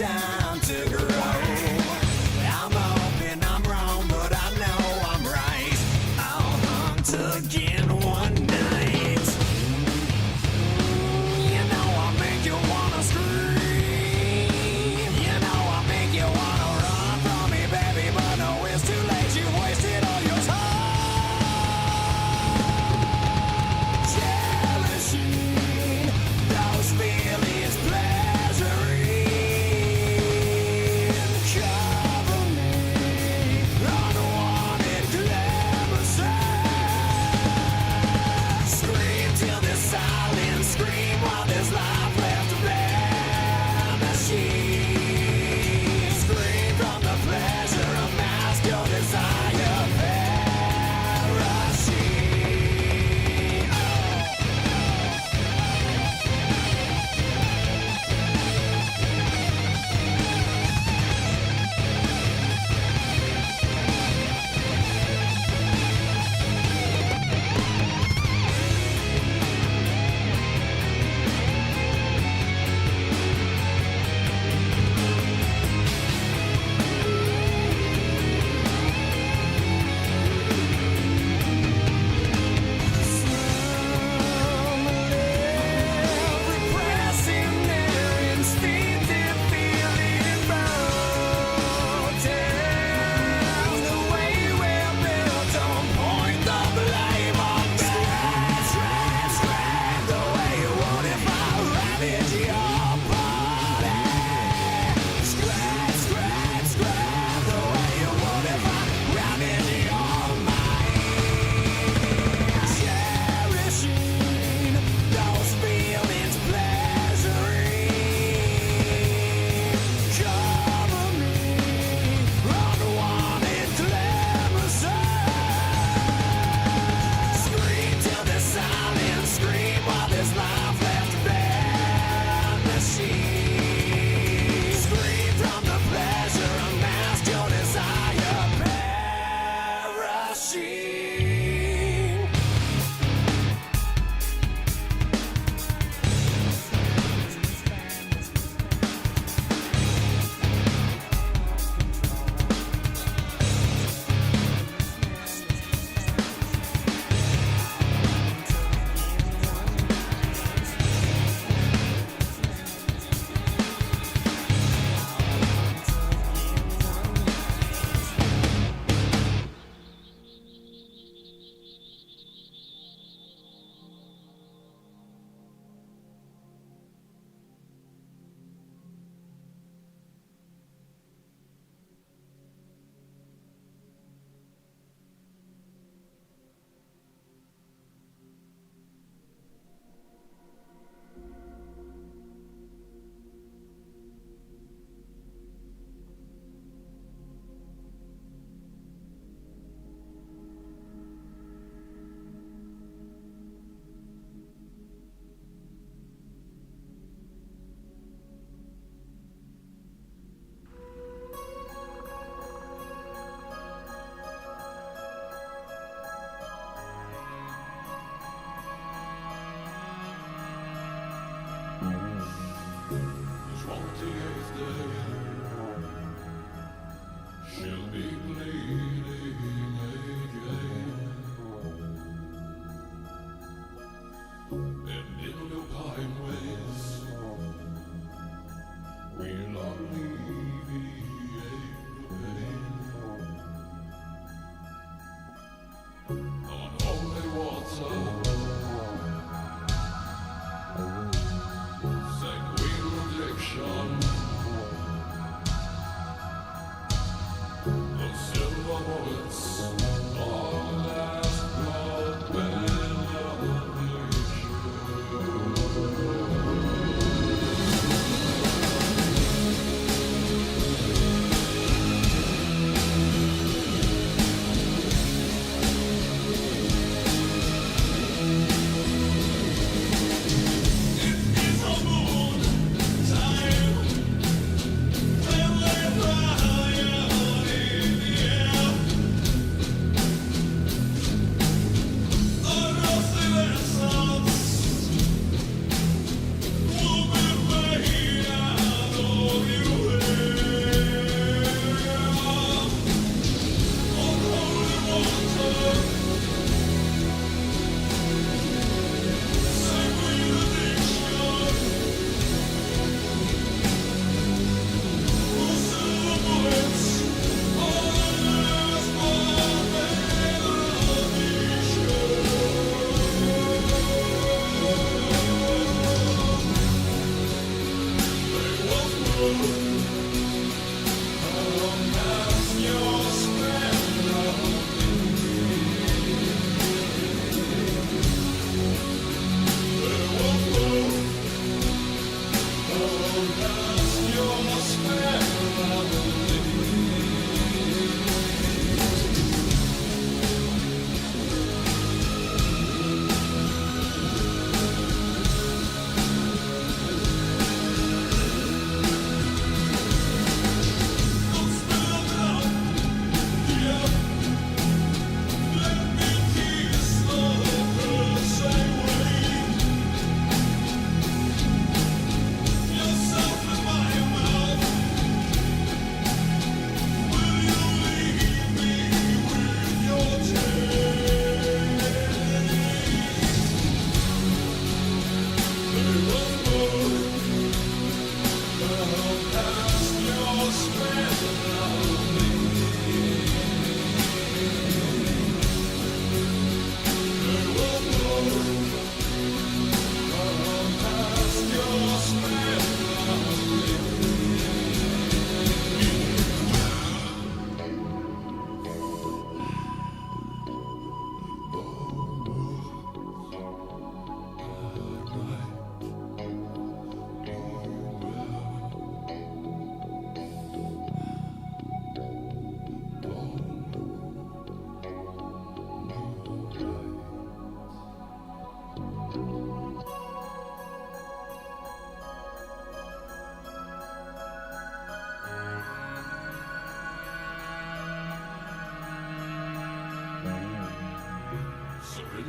time to grow. I'm hoping I'm wrong, but I know I'm right. I'll hunt again one night. You know I'll make you wanna scream. You know I'll make you wanna run from me, baby, but no, it's too late. You wasted all your time. Jealousy, those feelings pleasuring.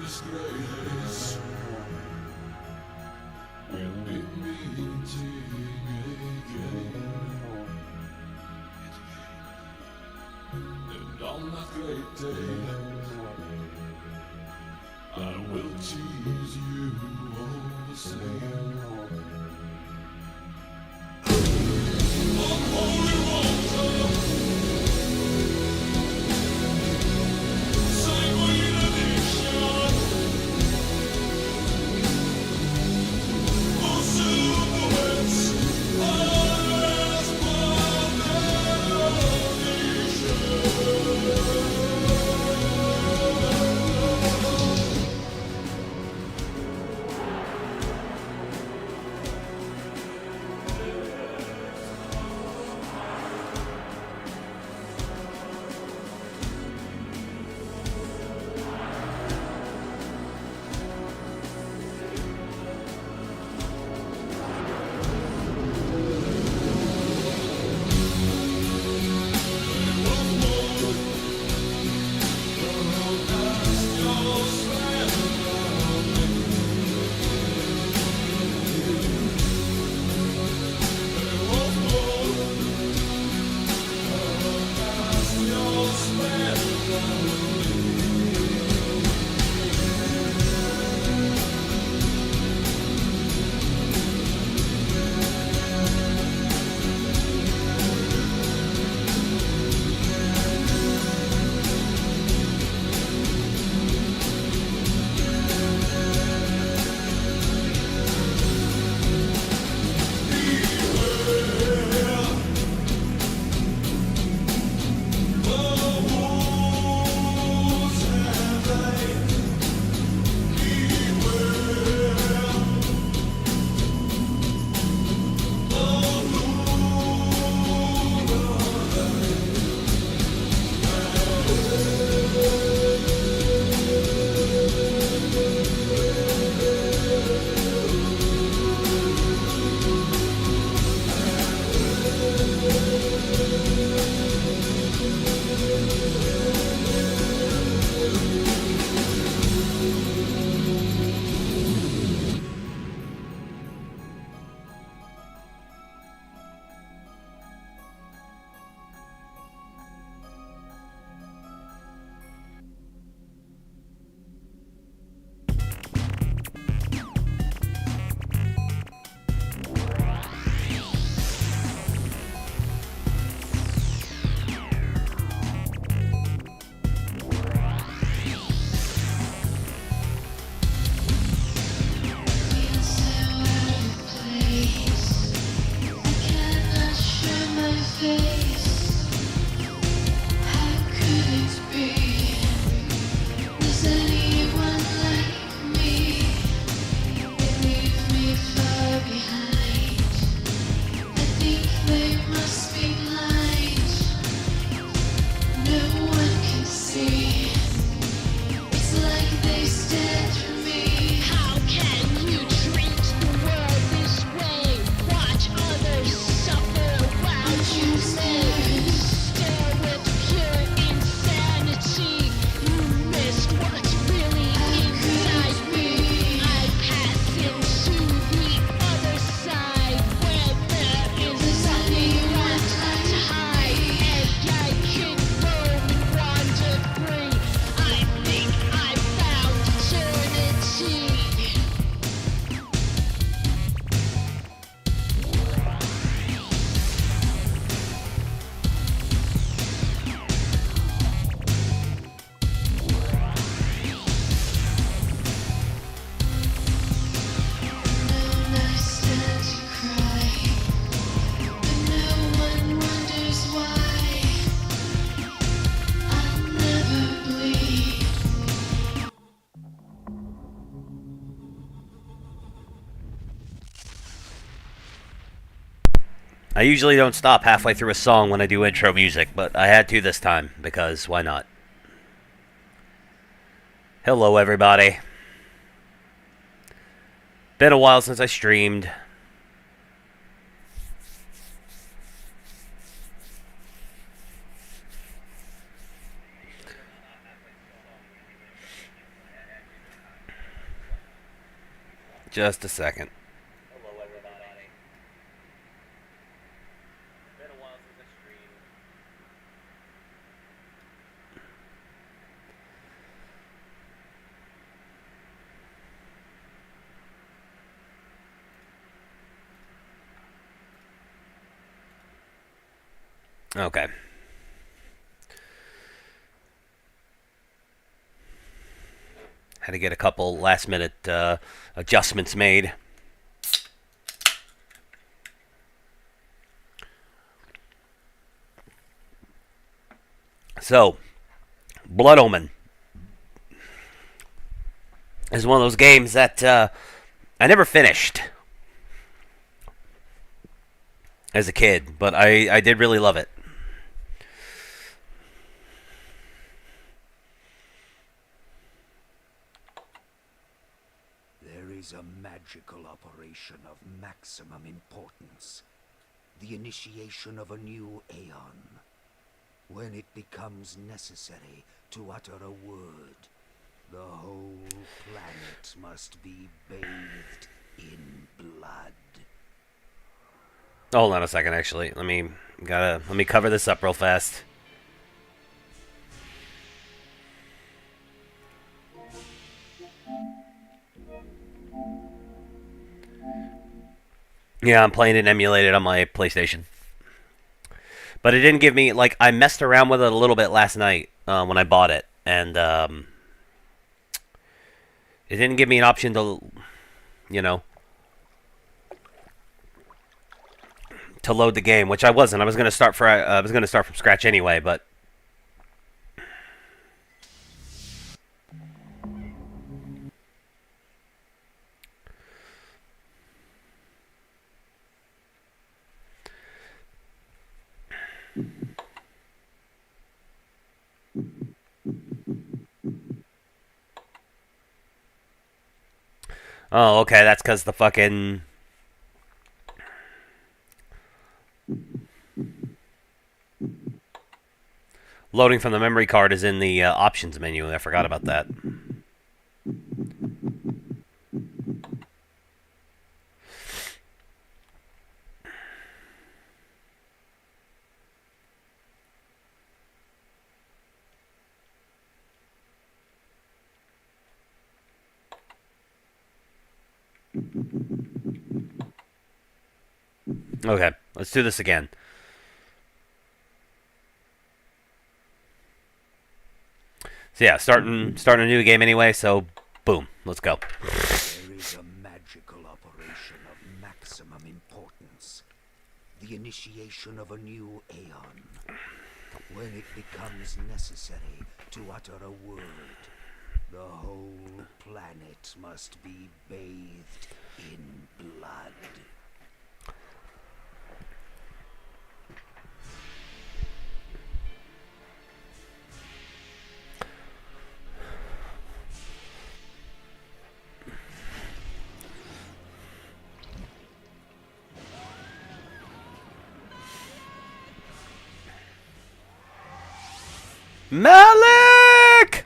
disgrace will be meeting again. And on that great day, I will tease you all the same. On holy water, sanguine addiction, for silhouettes, eyes by. I usually don't stop halfway through a song when I do intro music, but I had to this time, because why not? Hello, everybody. Been a while since I streamed. Just a second. Hello, everybody. Been a while since I streamed. Okay. Had to get a couple last minute adjustments made. So, Blood Omen is one of those games that I never finished as a kid, but I did really love it. There is a magical operation of maximum importance. The initiation of a new aeon. When it becomes necessary to utter a word, the whole planet must be bathed in blood. Hold on a second, actually. Let me cover this up real fast. Yeah, I'm playing it emulated on my PlayStation. But it didn't give me, like, I messed around with it a little bit last night when I bought it. And it didn't give me an option to, to load the game, which I wasn't. I was gonna start from scratch anyway, but oh, okay, that's because the fucking loading from the memory card is in the options menu. I forgot about that. Okay, let's do this again. So yeah, starting a new game anyway. So boom, let's go. There is a magical operation of maximum importance. The initiation of a new aeon. When it becomes necessary to utter a word, the whole planet must be bathed in blood. Malik!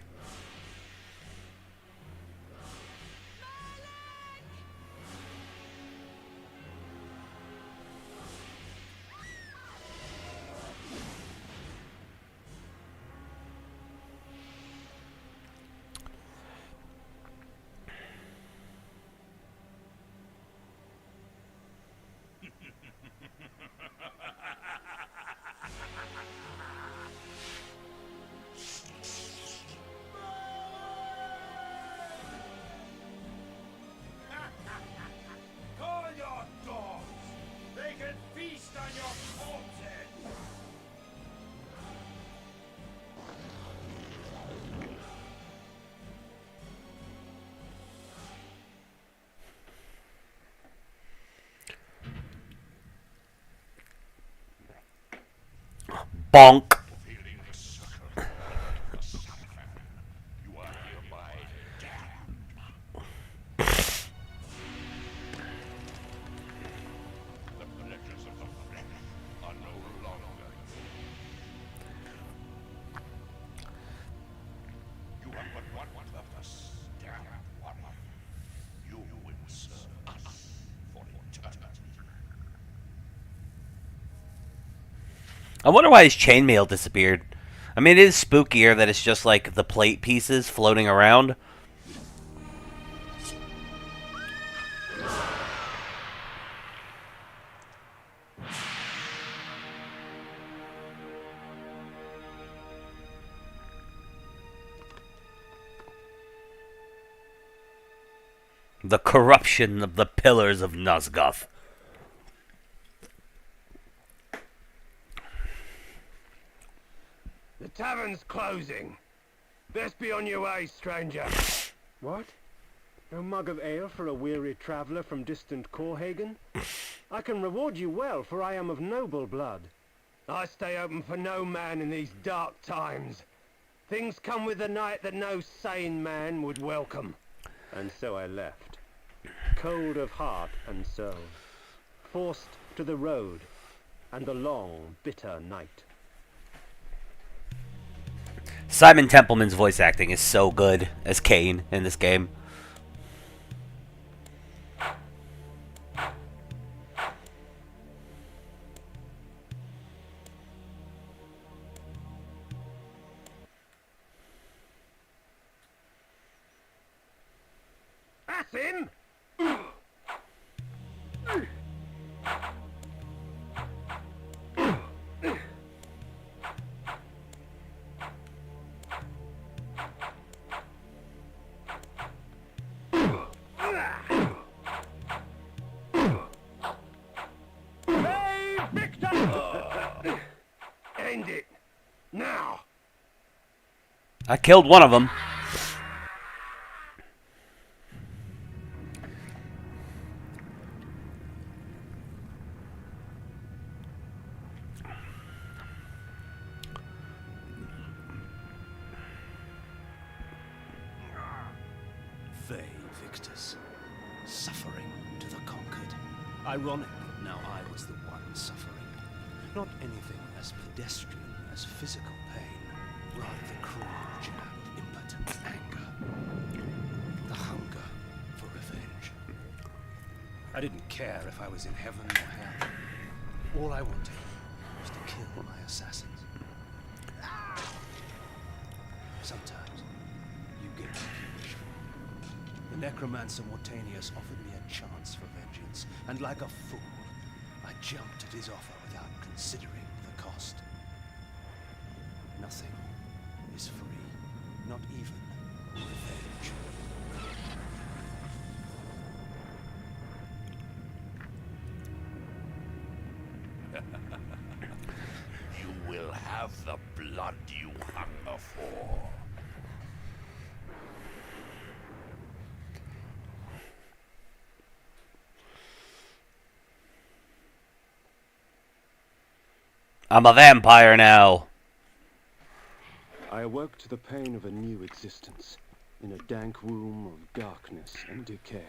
Bonk. Feeling the circle of the Sandman. You are hereby damned. The pleasures of the flesh are no longer you have but one purpose, damn one. You will serve us for eternity. I wonder why his chainmail disappeared. I mean, it is spookier that it's just like the plate pieces floating around. The corruption of the pillars of Nosgoth. The tavern's closing. Best be on your way, stranger. What? No mug of ale for a weary traveller from distant Corhagen? I can reward you well, for I am of noble blood. I stay open for no man in these dark times. Things come with the night that no sane man would welcome. And so I left, cold of heart and soul, forced to the road and the long, bitter night. Simon Templeman's voice acting is so good as Kain in this game. That's him! Hey, Victor! End it. Now! I killed one of them. They, victors, suffering to the conquered. Ironic that now I was the one suffering. Not anything as pedestrian as physical pain, rather the cruel jab of impotent anger. The hunger for revenge. I didn't care if I was in heaven or hell. All I wanted was to kill my assassins. Sometimes you get what you wish for. The necromancer Mortanius offered me a chance for vengeance, and like a fool, I jumped at his offer without considering the cost. Nothing is free, not even revenge. You will have the blood you hunger for. I'm a vampire now. I awoke to the pain of a new existence, in a dank womb of darkness and decay.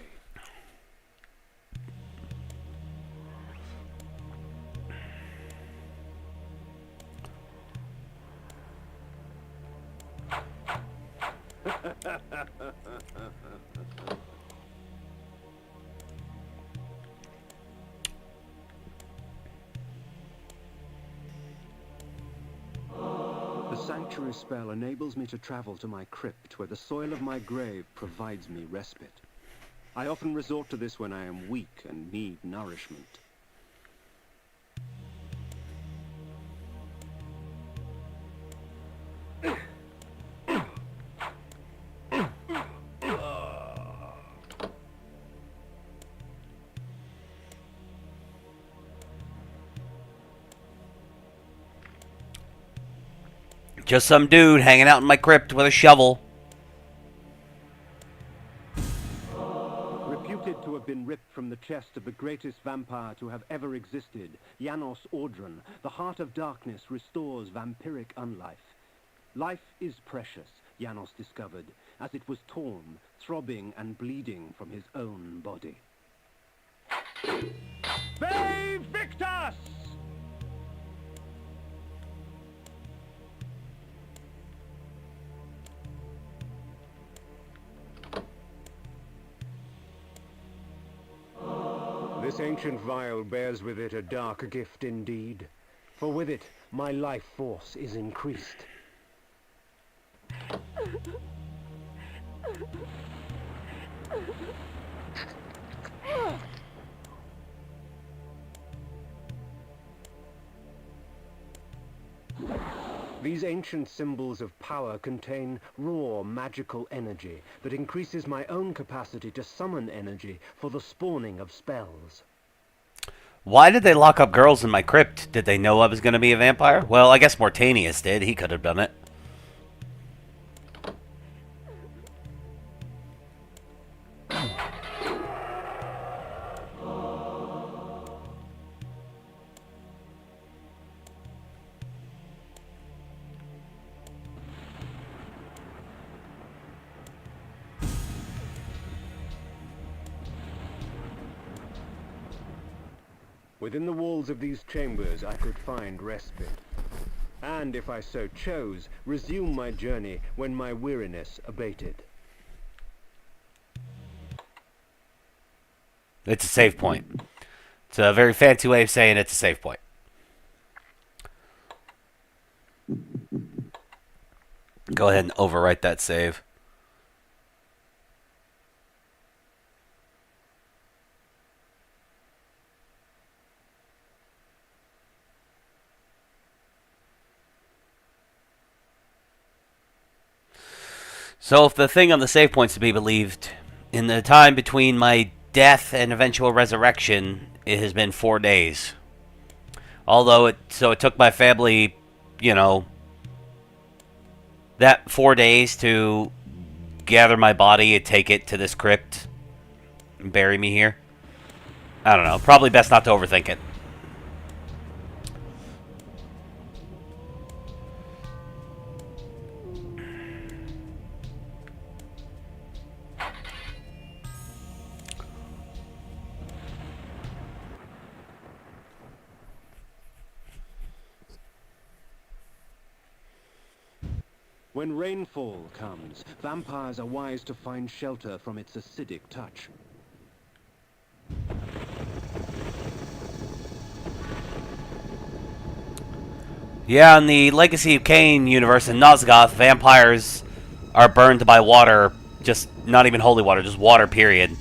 The sanctuary spell enables me to travel to my crypt, where the soil of my grave provides me respite. I often resort to this when I am weak and need nourishment. Just some dude hanging out in my crypt with a shovel. Reputed to have been ripped from the chest of the greatest vampire to have ever existed, Janos Audron, the heart of darkness restores vampiric unlife. Life is precious, Janos discovered, as it was torn, throbbing and bleeding from his own body. Ve Victus! This ancient vial bears with it a dark gift indeed, for with it my life force is increased. These ancient symbols of power contain raw magical energy that increases my own capacity to summon energy for the spawning of spells. Why did they lock up girls in my crypt? Did they know I was going to be a vampire? Well, I guess Mortanius did. He could have done it. Within the walls of these chambers I could find respite, and if I so chose, resume my journey when my weariness abated. It's a save point. It's a very fancy way of saying it's a save point. Go ahead and overwrite that save. So if the thing on the save point's to be believed, in the time between my death and eventual resurrection, it has been 4 days. Although it took my family, that 4 days to gather my body and take it to this crypt and bury me here. I don't know. Probably best not to overthink it. When rainfall comes, vampires are wise to find shelter from its acidic touch. Yeah, in the Legacy of Kain universe in Nosgoth, vampires are burned by water. Just not even holy water, just water, period.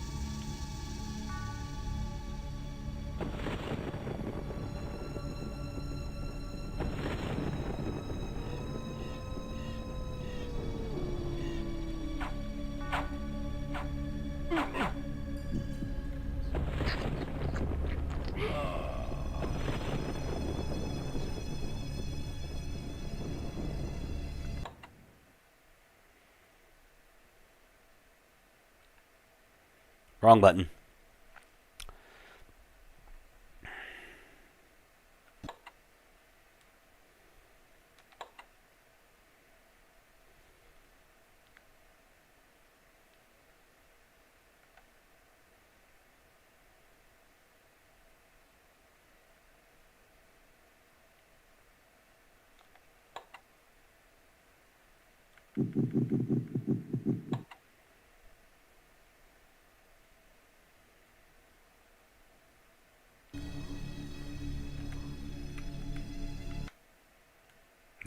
Wrong button.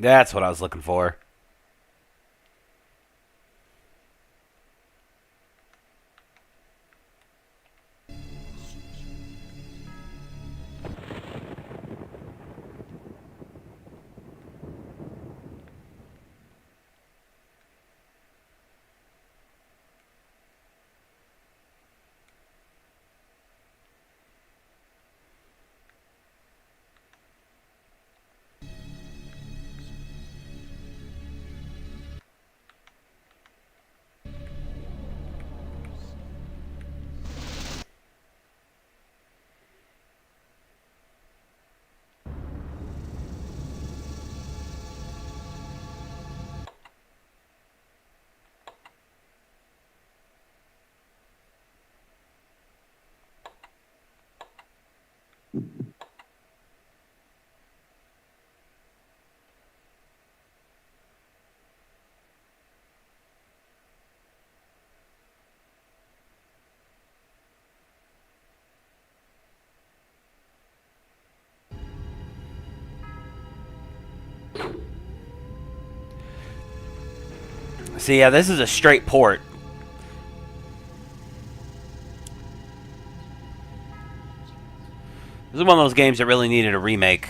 That's what I was looking for. See, yeah, this is a straight port. This is one of those games that really needed a remake.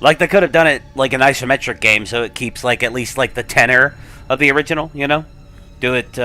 Like, they could have done it like an isometric game, so it keeps, like, at least, like, the tenor of the original, you know? Do it,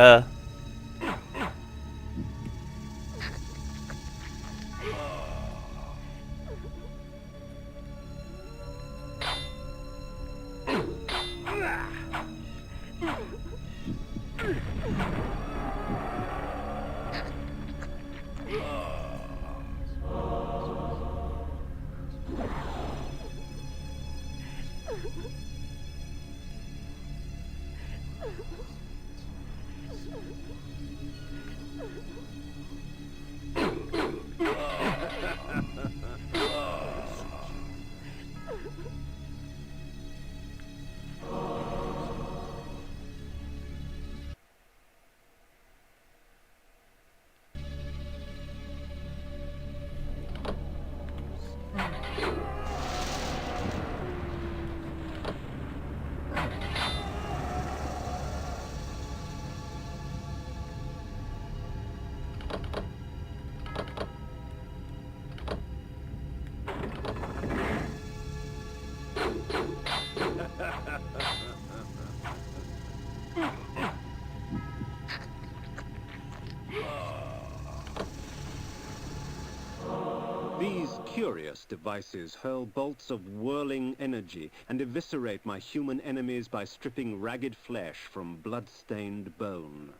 These curious devices hurl bolts of whirling energy and eviscerate my human enemies by stripping ragged flesh from blood-stained bone.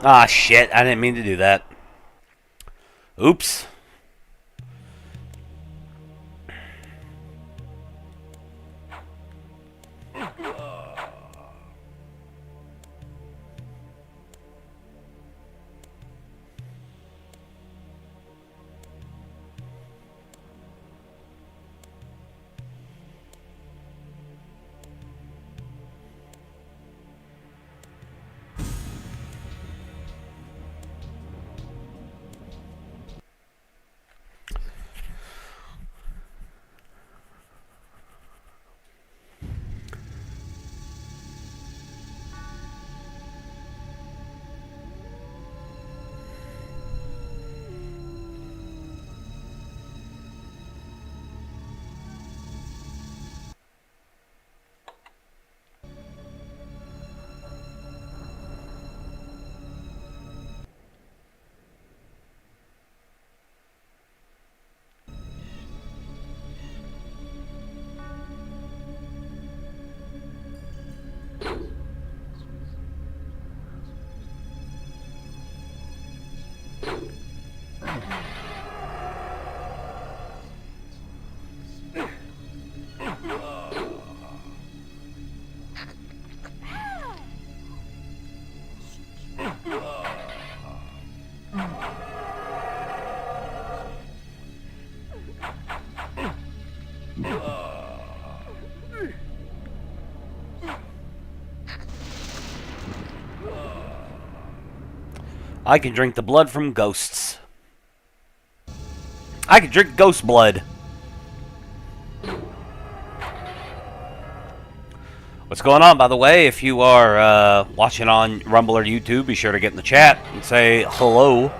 ah, shit, I didn't mean to do that. Oops. I can drink the blood from ghosts. I can drink ghost blood. What's going on, by the way? If you are watching on Rumble or YouTube, be sure to get in the chat and say hello.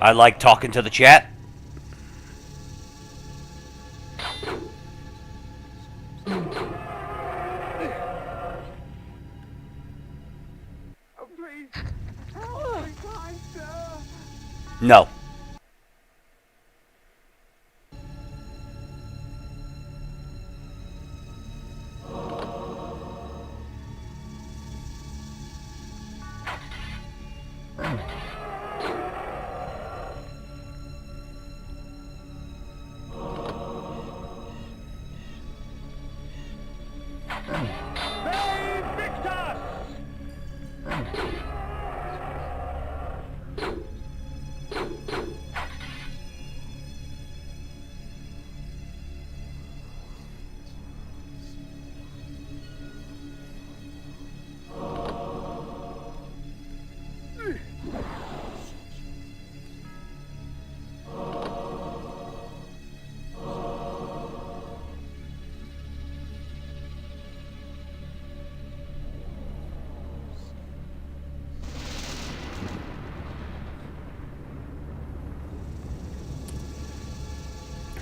I like talking to the chat. No.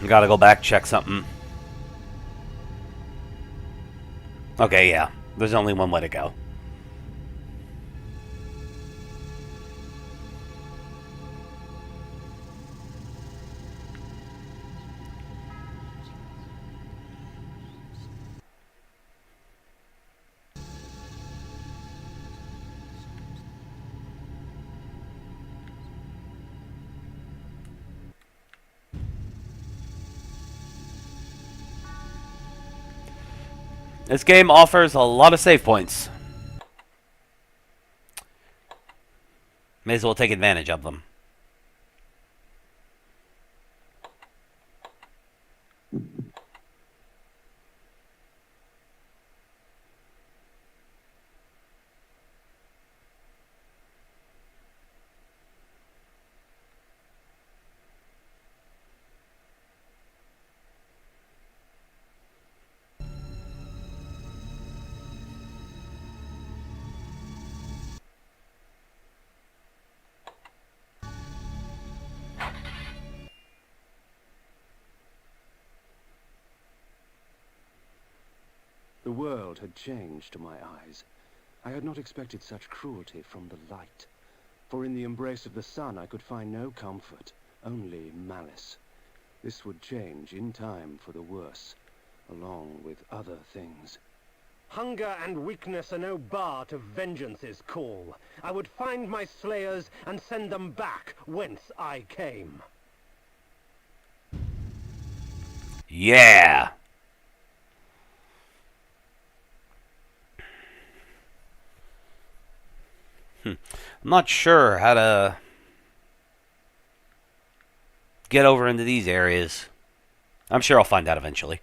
Gotta go back, check something. Okay, yeah. There's only one way to go. This game offers a lot of save points. May as well take advantage of them. The world had changed to my eyes. I had not expected such cruelty from the light. For in the embrace of the sun I could find no comfort, only malice. This would change in time for the worse, along with other things. Hunger and weakness are no bar to vengeance's call. I would find my slayers and send them back whence I came. Yeah! I'm not sure how to get over into these areas. I'm sure I'll find out eventually.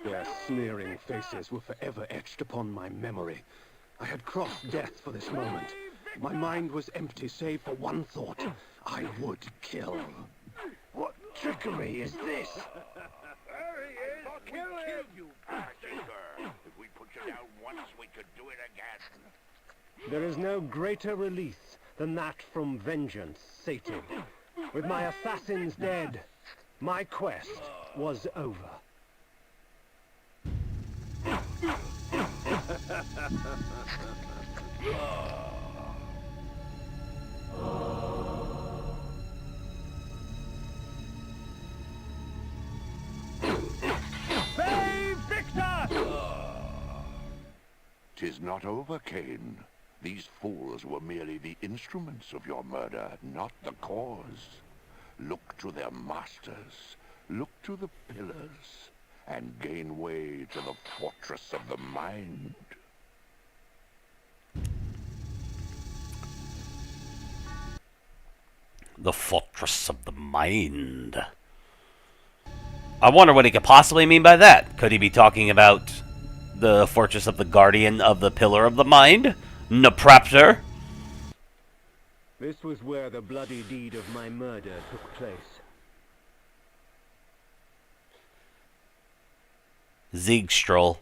Their sneering faces were forever etched upon my memory. I had crossed death for this moment. My mind was empty save for one thought. I would kill. What trickery is this? There he is! Kill him! You bastard! If we put you down once, we could do it again. There is no greater release than that from vengeance sated. With my assassins dead, my quest was over. Save Victor! 'Tis not over, Kain. These fools were merely the instruments of your murder, not the cause. Look to their masters, look to the pillars, and gain way to the fortress of the mind. The Fortress of the Mind. I wonder what he could possibly mean by that. Could he be talking about the Fortress of the Guardian of the Pillar of the Mind? Napraptor? This was where the bloody deed of my murder took place. Zeegstroll.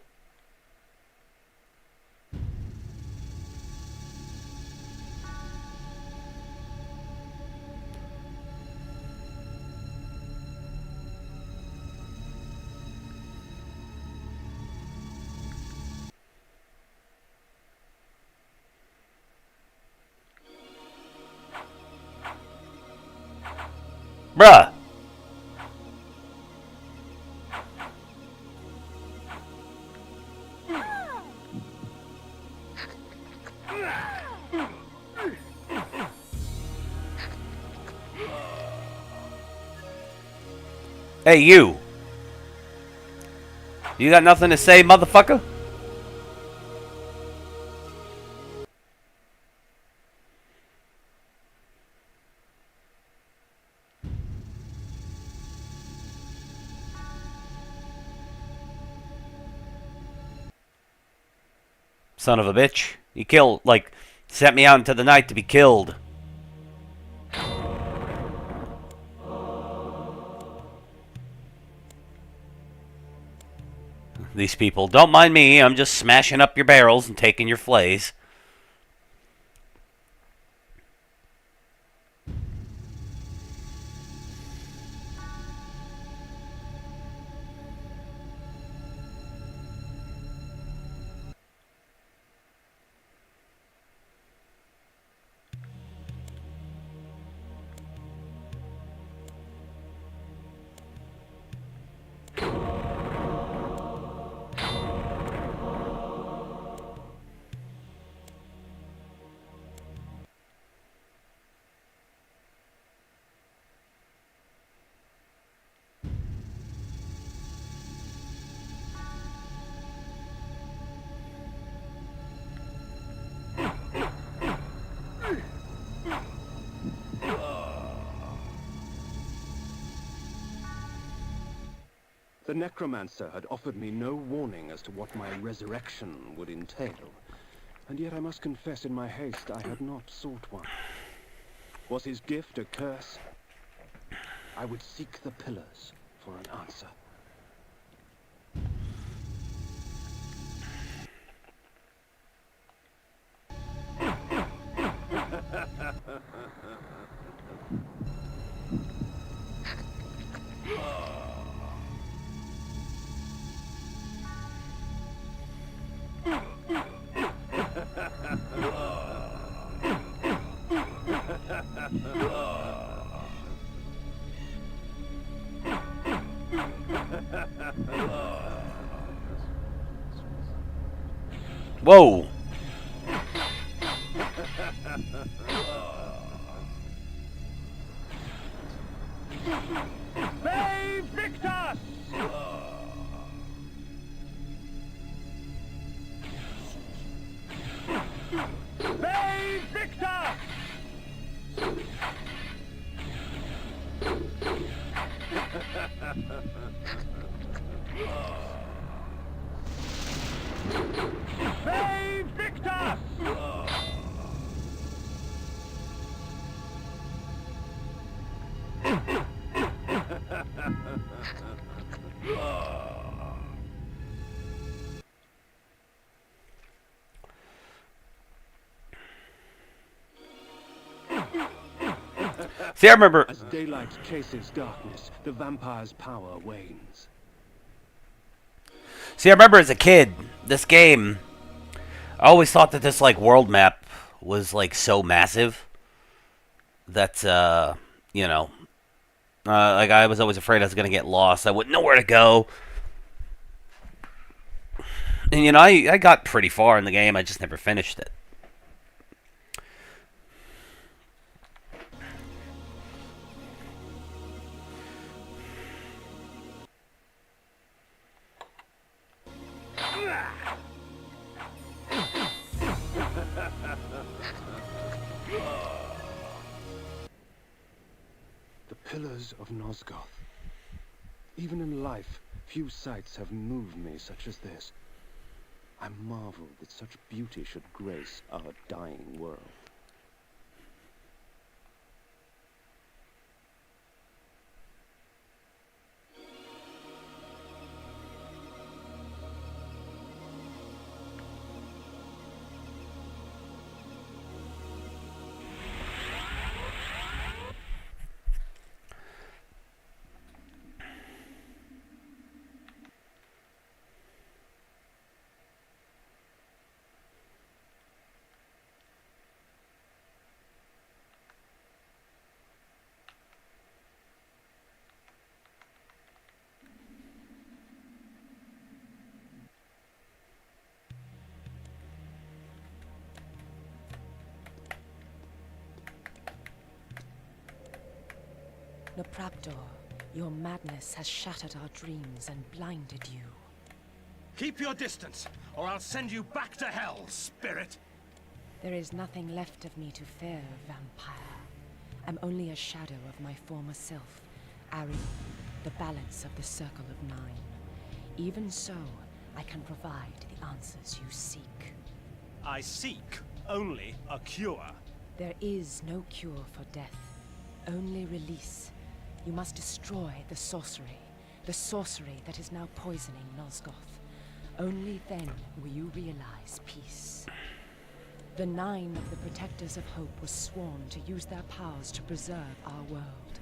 Bruh. Hey, you. You got nothing to say, motherfucker? Son of a bitch. You killed, like, sent me out into the night to be killed. These people, don't mind me, I'm just smashing up your barrels and taking your flays. The necromancer had offered me no warning as to what my resurrection would entail, and yet I must confess in my haste I had not sought one. Was his gift a curse? I would seek the pillars for an answer. Whoa! Save Victus! Save Victus! Save Victus! See, I remember... As daylight chases darkness, the vampire's power wanes. See, I remember as a kid, this game... I always thought that this, like, world map was, like, so massive that, you know... like, I was always afraid I was going to get lost. I wouldn't know where to go. And, you know, I got pretty far in the game. I just never finished it. pillars of Nosgoth. Even in life, few sights have moved me such as this. I marvel that such beauty should grace our dying world. Nopraptor, your madness has shattered our dreams and blinded you. Keep your distance, or I'll send you back to hell, spirit! There is nothing left of me to fear, vampire. I'm only a shadow of my former self, Ariel, the balance of the Circle of Nine. Even so, I can provide the answers you seek. I seek only a cure. There is no cure for death, only release. You must destroy the sorcery that is now poisoning Nosgoth. Only then will you realize peace. The Nine of the Protectors of Hope were sworn to use their powers to preserve our world.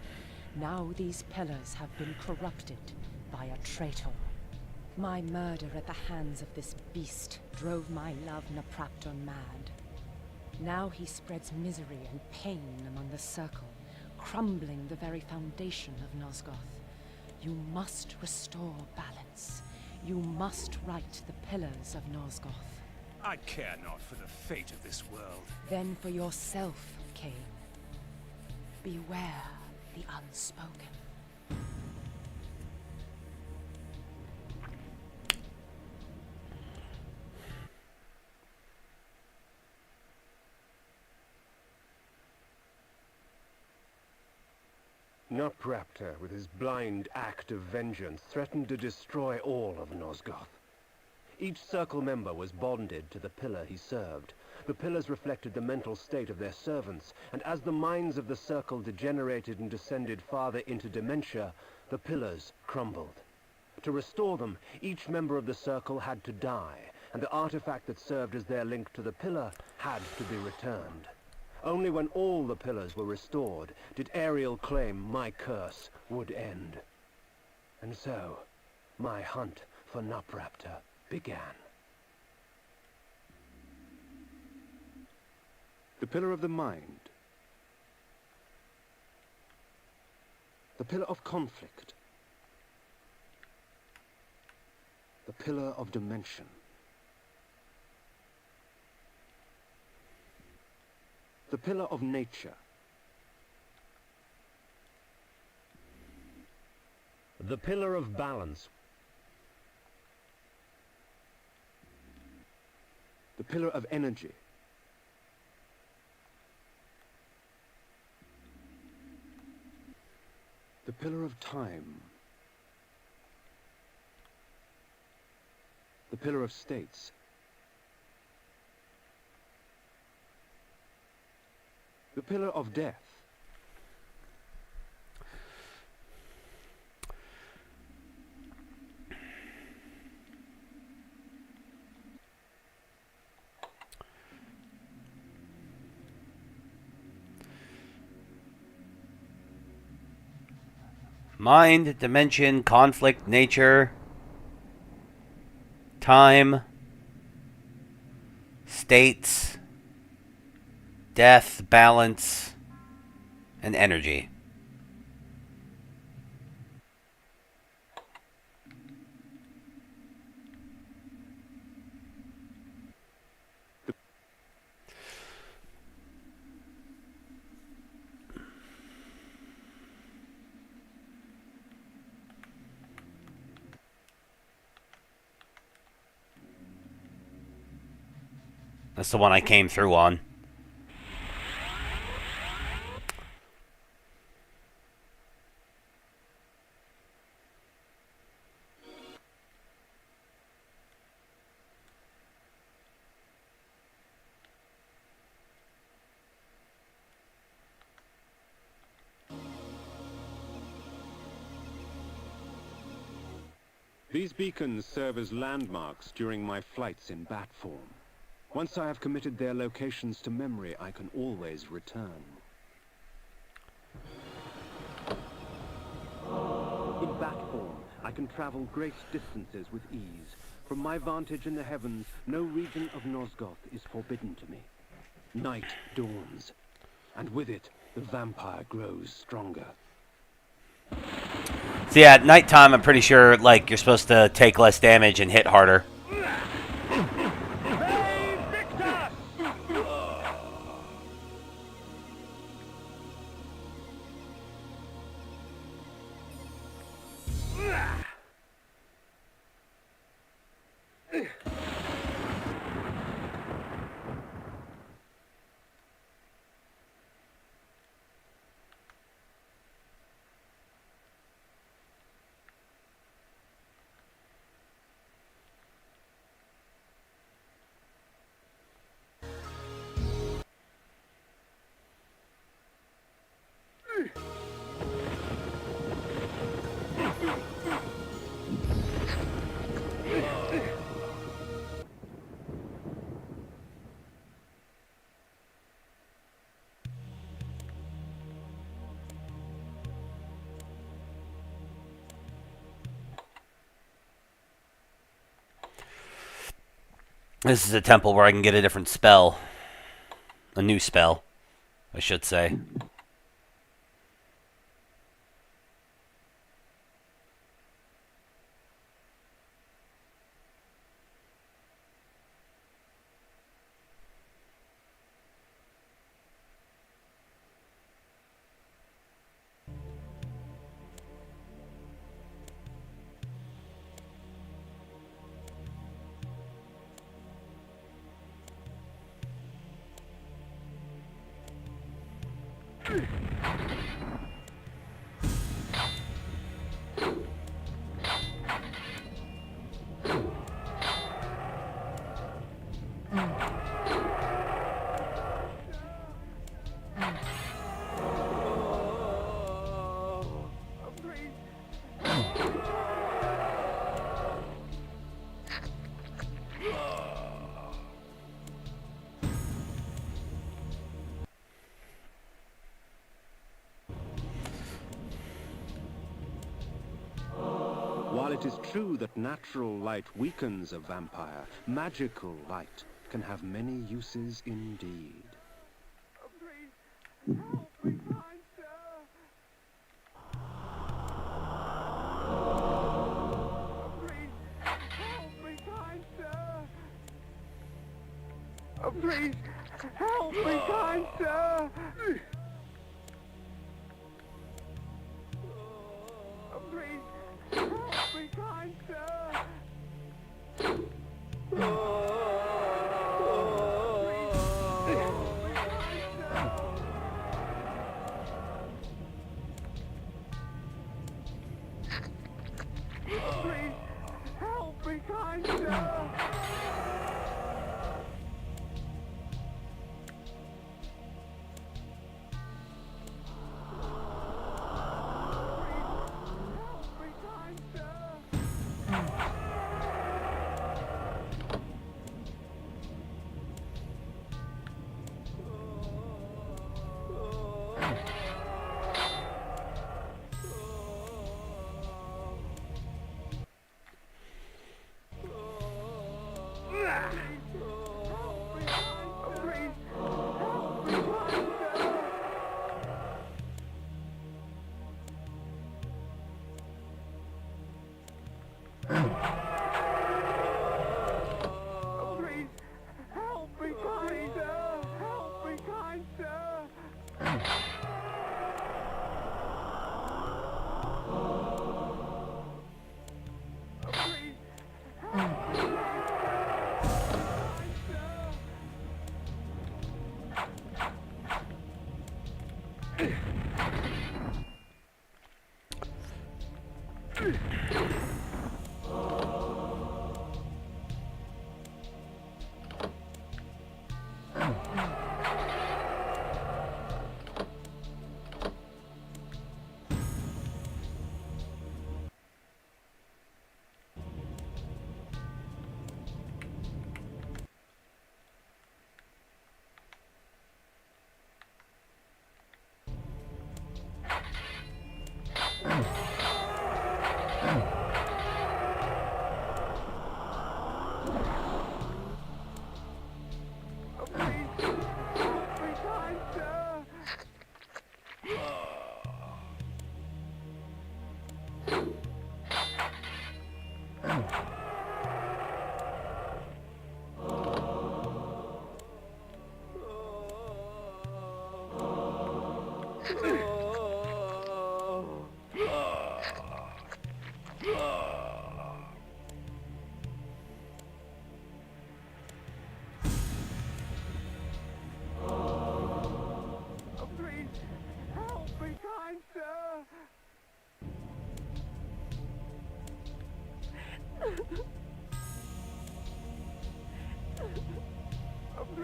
Now these pillars have been corrupted by a traitor. My murder at the hands of this beast drove my love Nopraptor mad. Now he spreads misery and pain among the Circle, crumbling the very foundation of Nosgoth. You must restore balance. You must right the pillars of Nosgoth. I care not for the fate of this world. Then for yourself, Kain. Beware the unspoken. Nopraptor, with his blind act of vengeance, threatened to destroy all of Nosgoth. Each Circle member was bonded to the pillar he served. The pillars reflected the mental state of their servants, and as the minds of the Circle degenerated and descended farther into dementia, the pillars crumbled. To restore them, each member of the Circle had to die, and the artifact that served as their link to the pillar had to be returned. Only when all the pillars were restored did Ariel claim my curse would end. And so, my hunt for Nopraptor began. The pillar of the mind. The pillar of conflict. The pillar of dimension. The pillar of nature. The pillar of balance. The pillar of energy. The pillar of time. The pillar of states. The pillar of death. Mind, dimension, conflict, nature, time, states, death, balance, and energy. That's the one I came through on. These beacons serve as landmarks during my flights in bat form. Once I have committed their locations to memory, I can always return. In bat form, I can travel great distances with ease. From my vantage in the heavens, no region of Nosgoth is forbidden to me. Night dawns, and with it, the vampire grows stronger. So yeah, at nighttime, I'm pretty sure like you're supposed to take less damage and hit harder. This is a temple where I can get a different spell. A new spell, I should say. While it is true that natural light weakens a vampire, magical light can have many uses indeed. Please, help me, kind sir! Please, help me, kind sir! Please, help me, kind sir!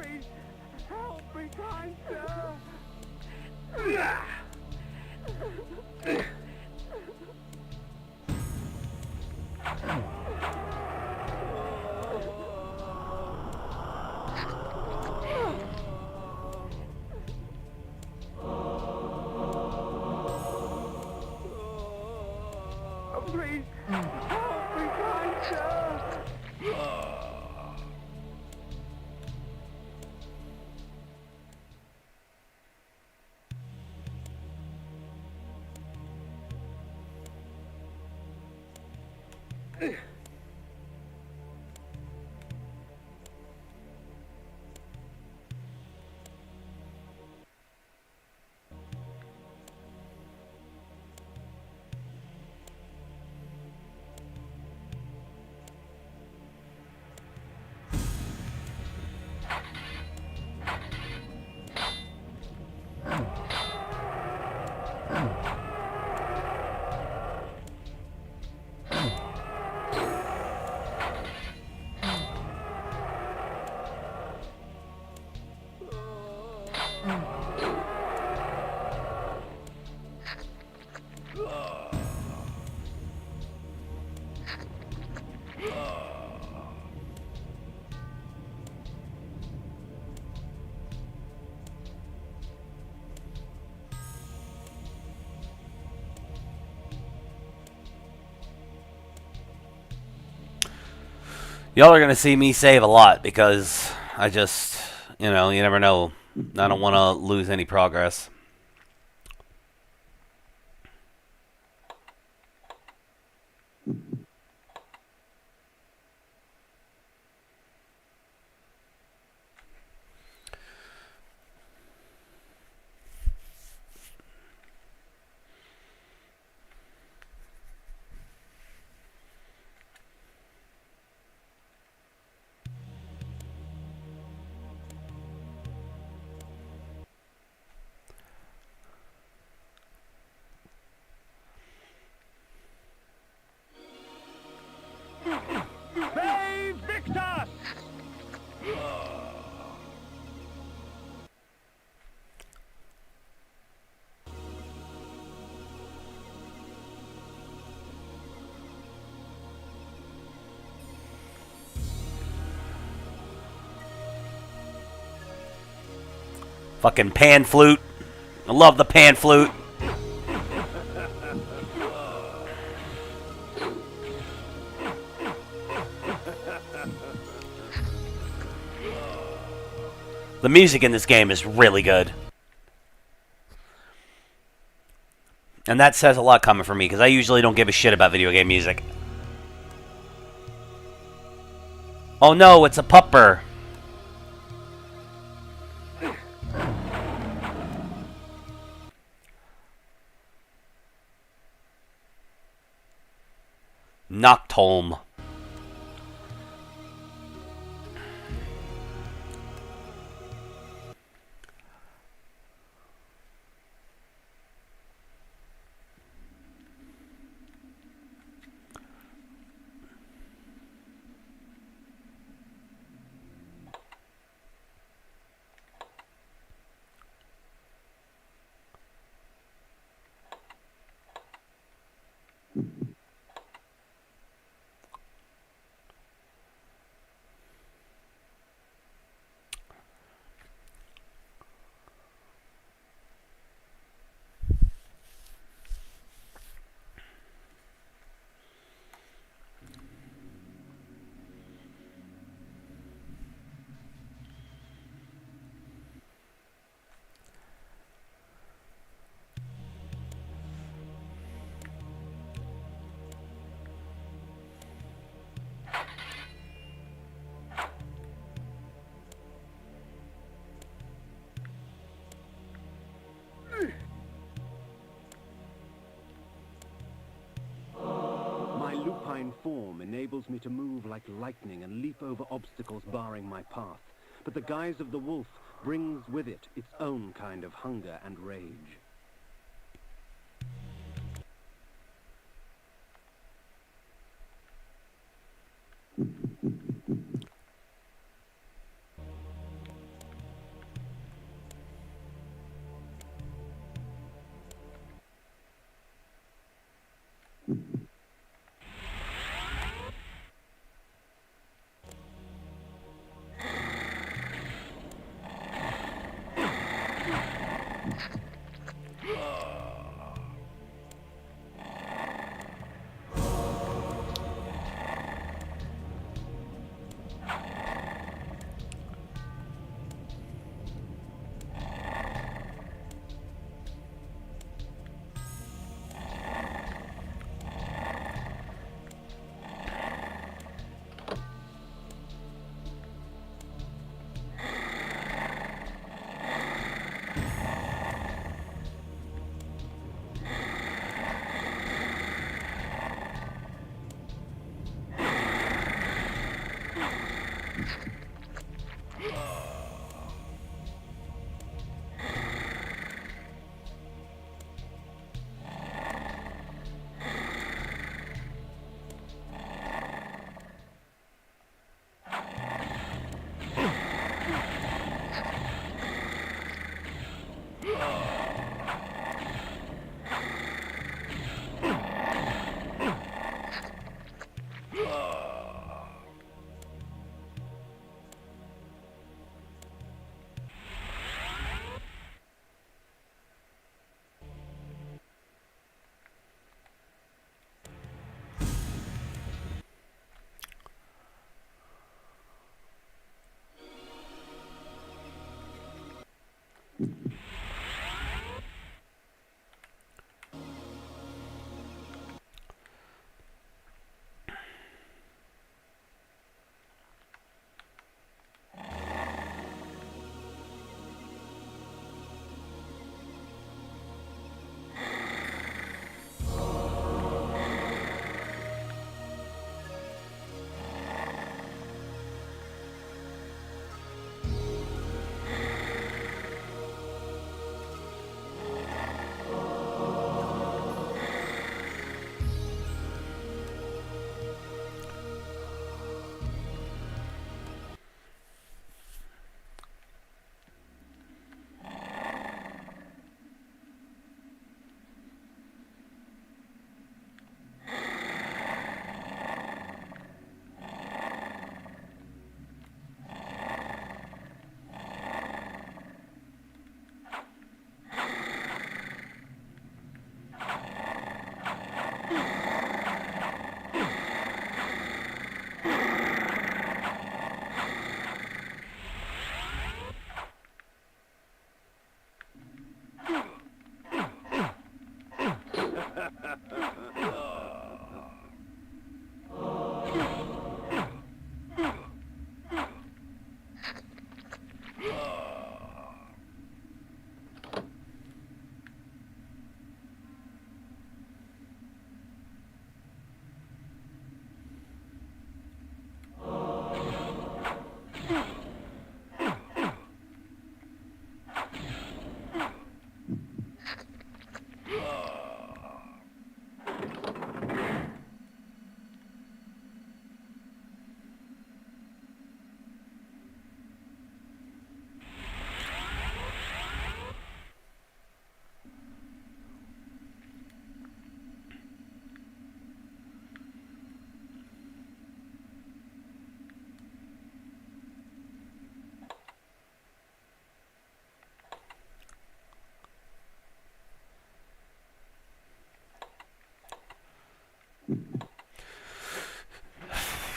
Please, help me, kind sir. Please, help me, kind sir. Y'all are gonna see me save a lot because I just, you know, you never know. I don't want to lose any progress. Save Victor! Fucking pan flute. I love the pan flute. The music in this game is really good. And that says a lot coming from me, because I usually don't give a shit about video game music. Oh no, it's a pupper. Noctolm. My lupine form enables me to move like lightning and leap over obstacles barring my path. But the guise of the wolf brings with it its own kind of hunger and rage.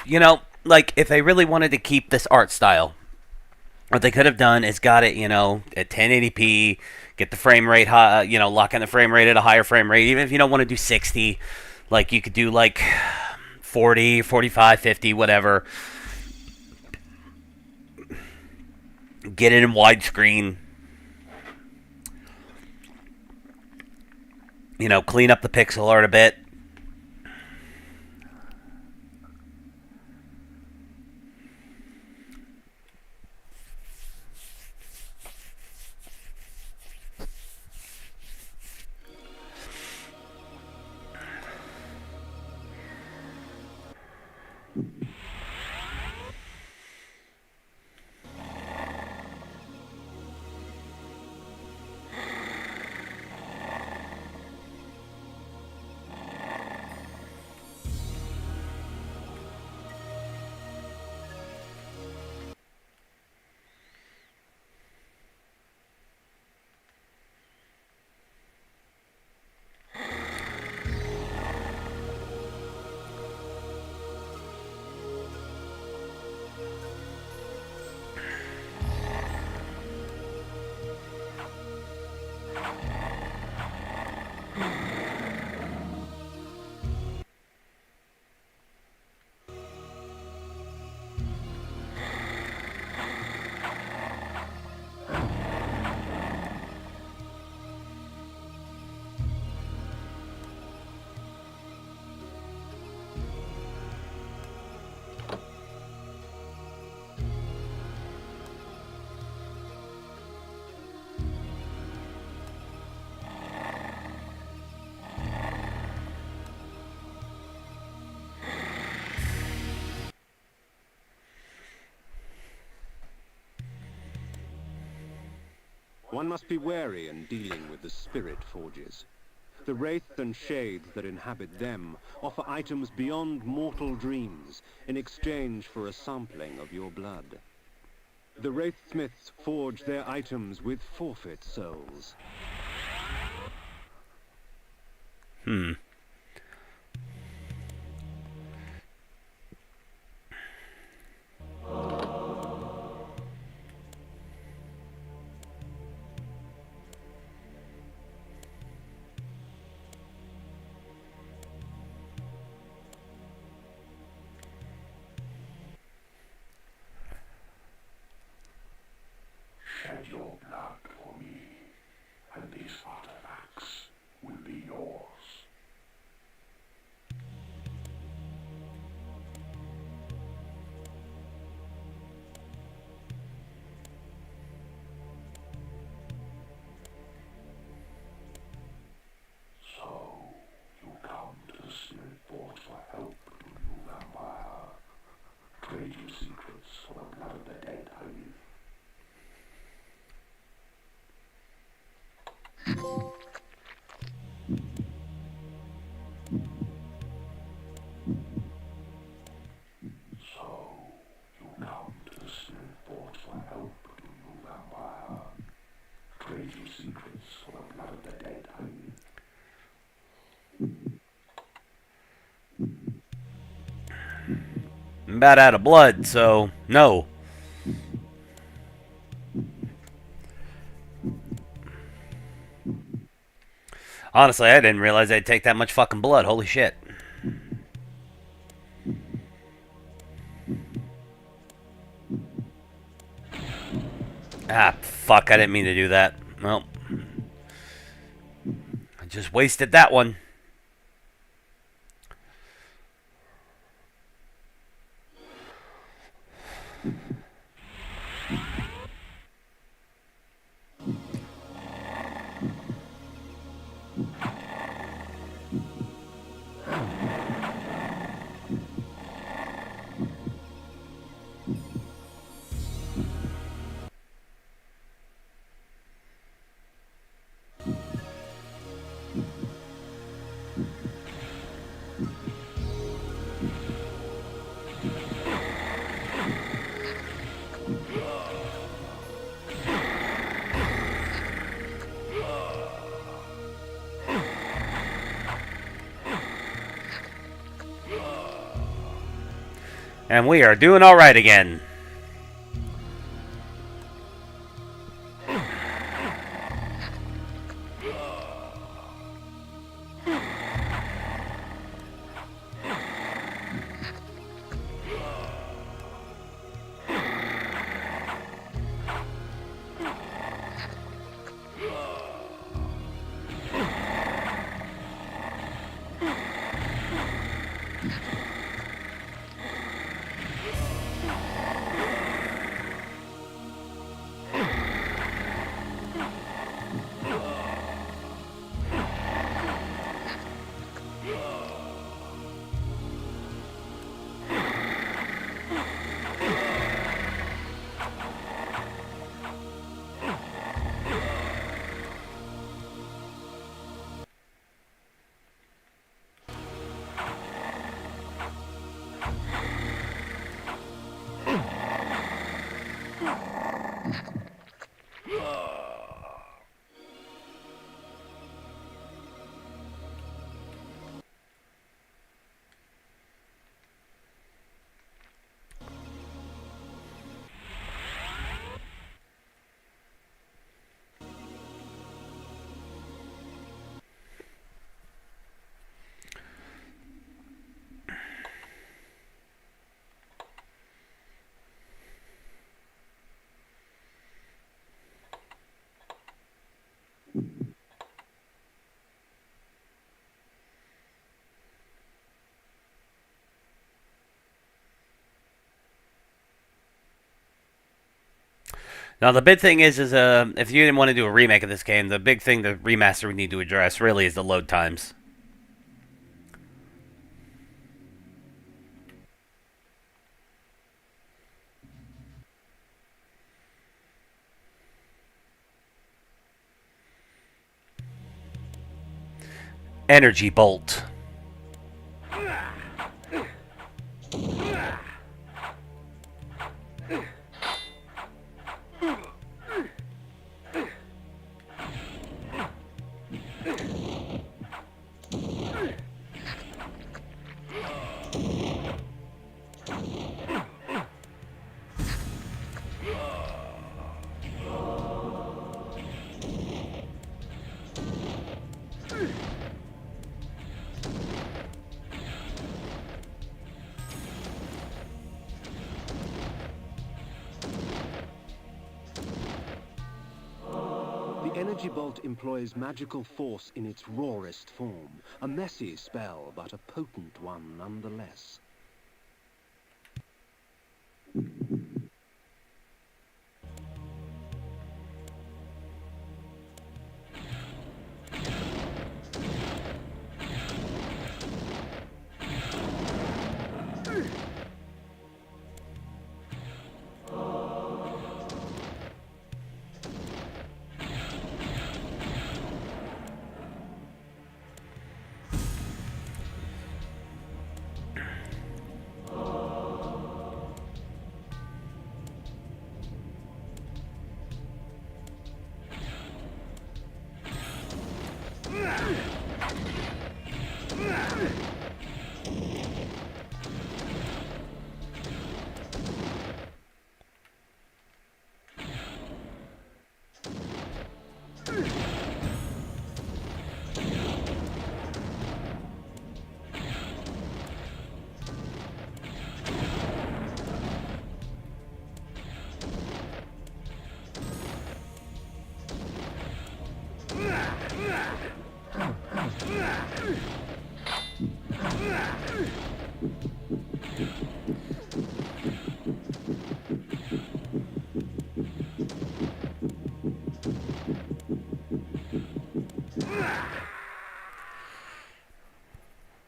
You know, like, if they really wanted to keep this art style, what they could have done is got it, you know, at 1080p, get the frame rate high, you know, lock in the frame rate at a higher frame rate. Even if you don't want to do 60, like, you could do, like, 40, 45, 50, whatever. Get it in widescreen. You know, clean up the pixel art a bit. One must be wary in dealing with the spirit forges. The wraith and shades that inhabit them offer items beyond mortal dreams in exchange for a sampling of your blood. The wraithsmiths forge their items with forfeit souls. Shed your blood for me, and these artifacts will be yours. So, you come to the Spirit Forge for help, do you, vampire? Trade your secrets for the blood of the dead, are you? So, you come to the Spirit Forge for help, do you, vampire? Trade your secrets for the blood of the dead, are you? I'm about out of blood, so no. Honestly, I didn't realize they'd take that much fucking blood. Holy shit. Ah, fuck, I didn't mean to do that. Well, I just wasted that one. And we are doing alright again. Now the big thing is if you didn't want to do a remake of this game, the big thing the remaster would need to address really is the load times. Energy Bolt. The energy bolt employs magical force in its rawest form. A messy spell, but a potent one nonetheless.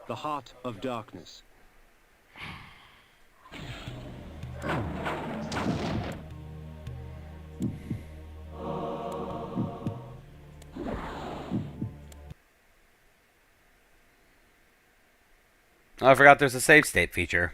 The Heart of Darkness. Oh, I forgot there's a save state feature.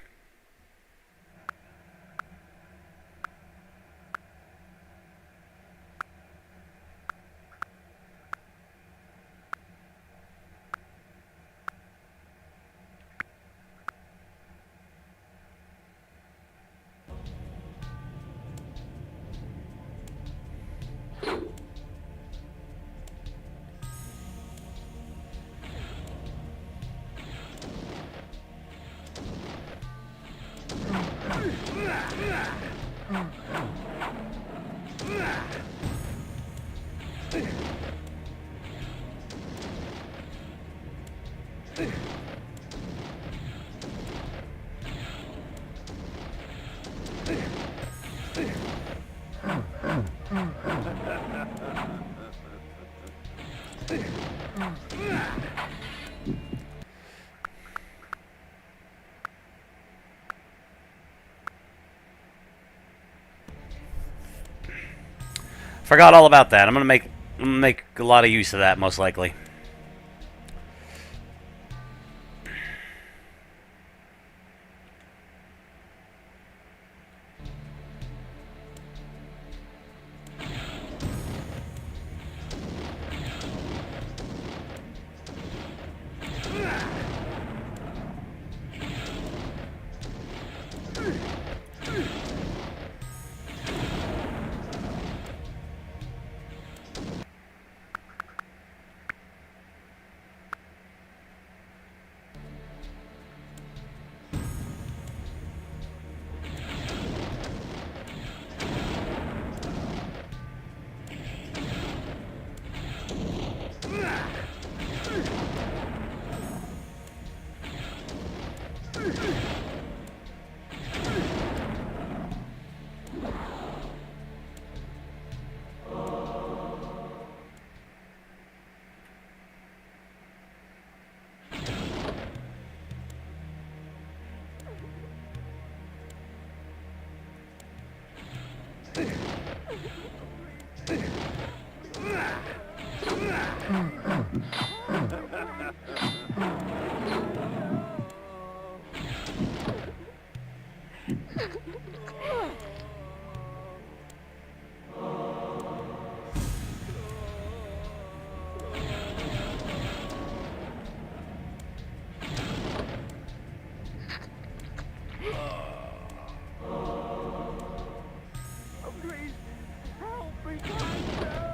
Forgot all about that. I'm gonna make a lot of use of that, most likely. Please, help me, kind sir.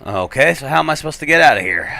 Okay, so how am I supposed to get out of here?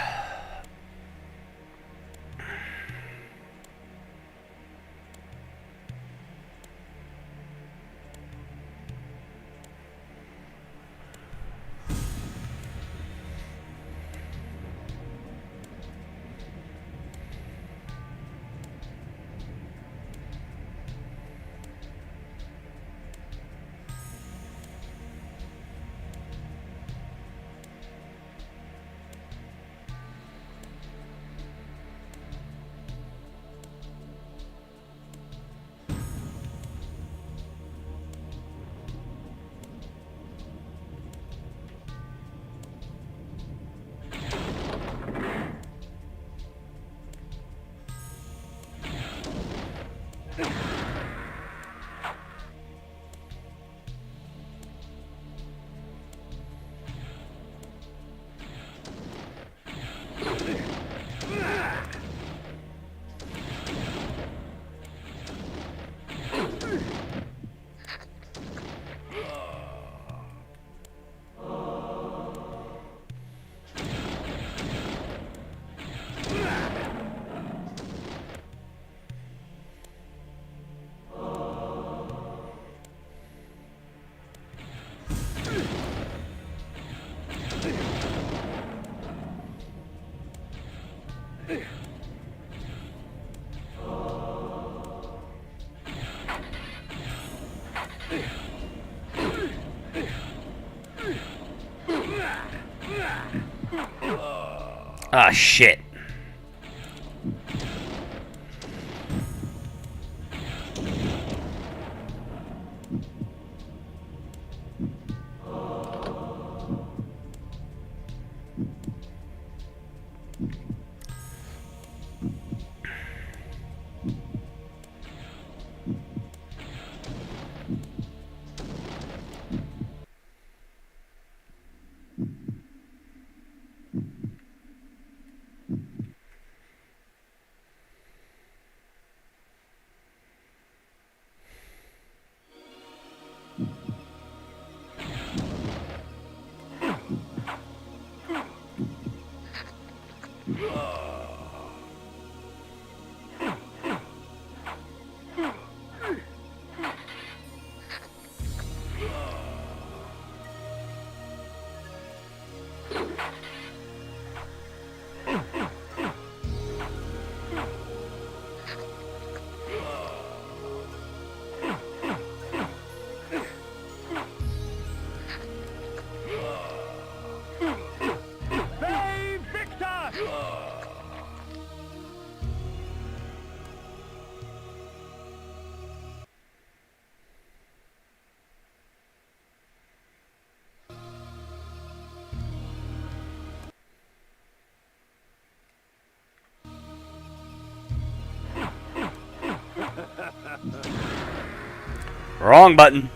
Ah, shit. Wrong button.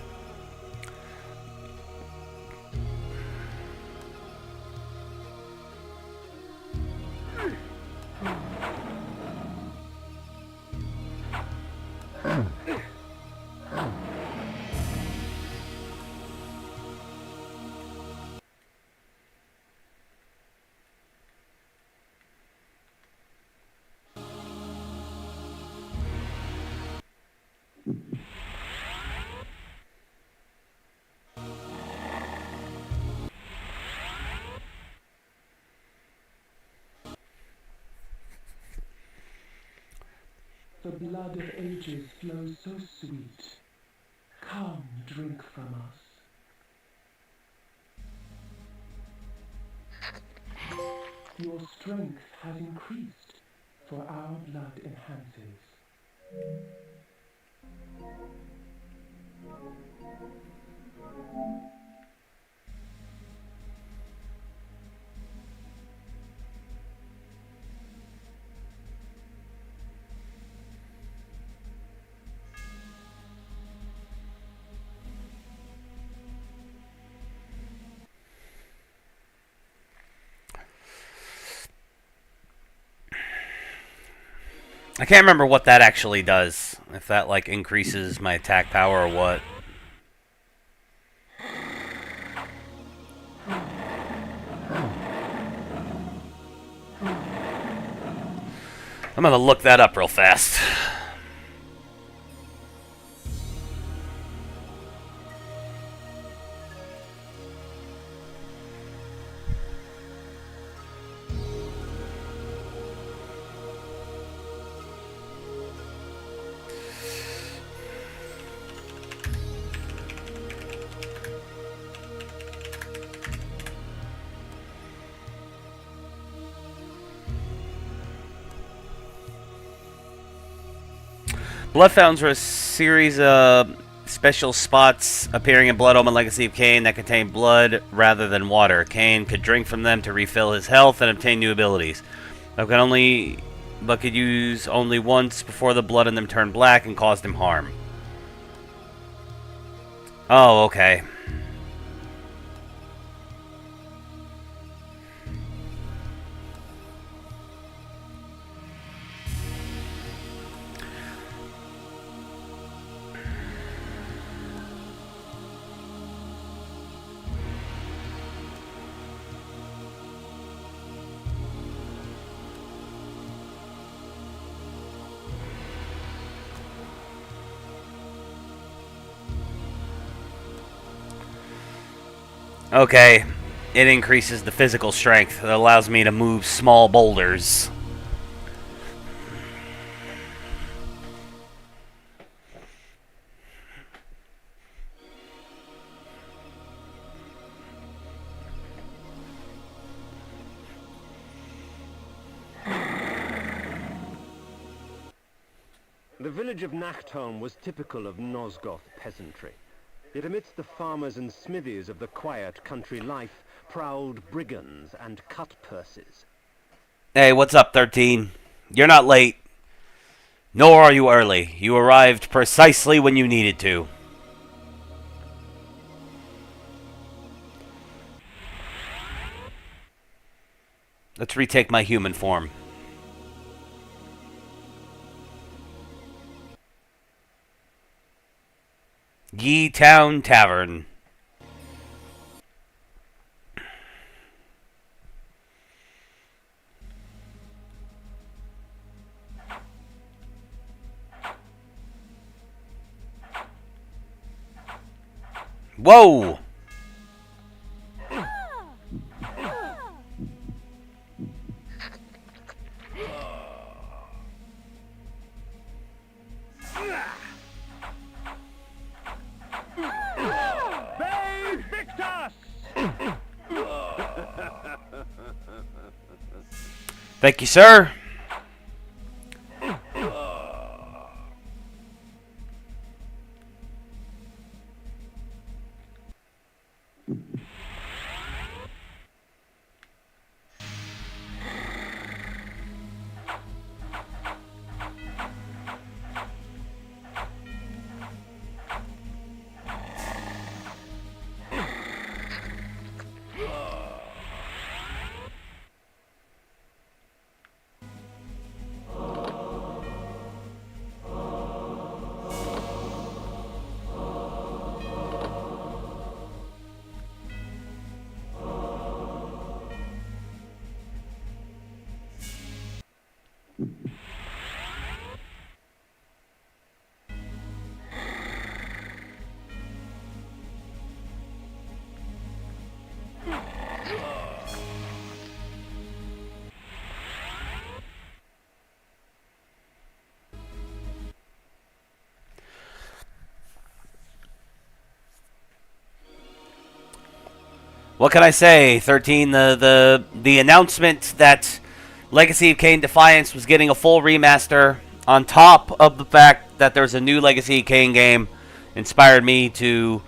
The blood of ages flows so sweet. Come, drink from us. Your strength has increased, for our blood enhances. I can't remember what that actually does. If that, like, increases my attack power or what. I'm gonna look that up real fast. Blood fountains are a series of special spots appearing in Blood Omen Legacy of Kain that contain blood rather than water. Kain could drink from them to refill his health and obtain new abilities, but could use only once before the blood in them turned black and caused him harm. Oh, okay. Okay, it increases the physical strength. It allows me to move small boulders. The village of Nachtholm was typical of Nosgoth peasantry. Yet amidst the farmers and smithies of the quiet country life prowled brigands and cut-purses. Hey, what's up, 13? You're not late. Nor are you early. You arrived precisely when you needed to. Let's retake my human form. Ye Town Tavern. Whoa! Thank you, sir. What can I say? 13. The announcement that Legacy of Kain Defiance was getting a full remaster, on top of the fact that there's a new Legacy of Kain game, inspired me to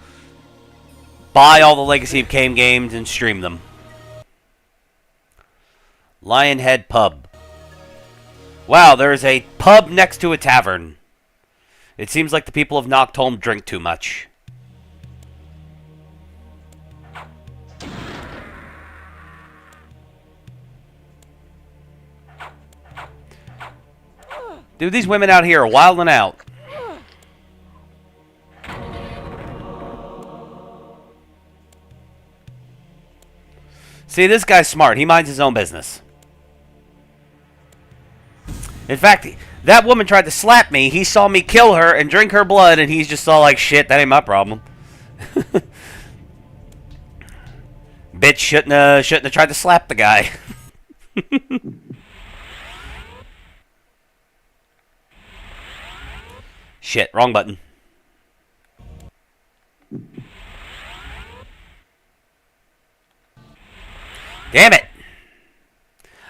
buy all the Legacy of Kain games and stream them. Lionhead Pub. Wow, there is a pub next to a tavern. It seems like the people of Noctholm drink too much. Dude, these women out here are wilding out. See, this guy's smart. He minds his own business. In fact, that woman tried to slap me. He saw me kill her and drink her blood, and he's just all like, shit, that ain't my problem. Bitch shouldn't have tried to slap the guy. Shit, wrong button. Damn it!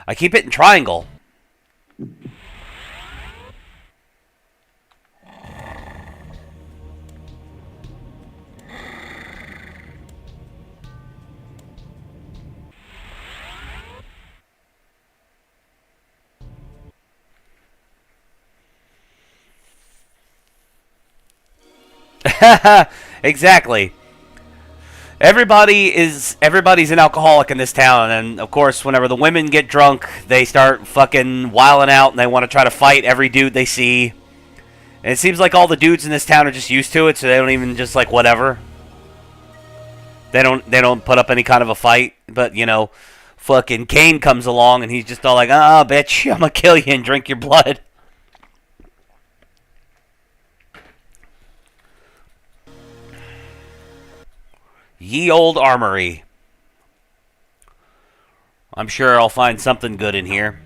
I keep hitting triangle. Exactly. Everybody's an alcoholic in this town, and of course, whenever the women get drunk, they start fucking wilding out, and they want to try to fight every dude they see. And it seems like all the dudes in this town are just used to it, so they don't even just like whatever. They don't put up any kind of a fight. But you know, fucking Kain comes along, and he's just all like, "Ah, bitch, I'm gonna kill you and drink your blood." Ye Old Armory. I'm sure I'll find something good in here.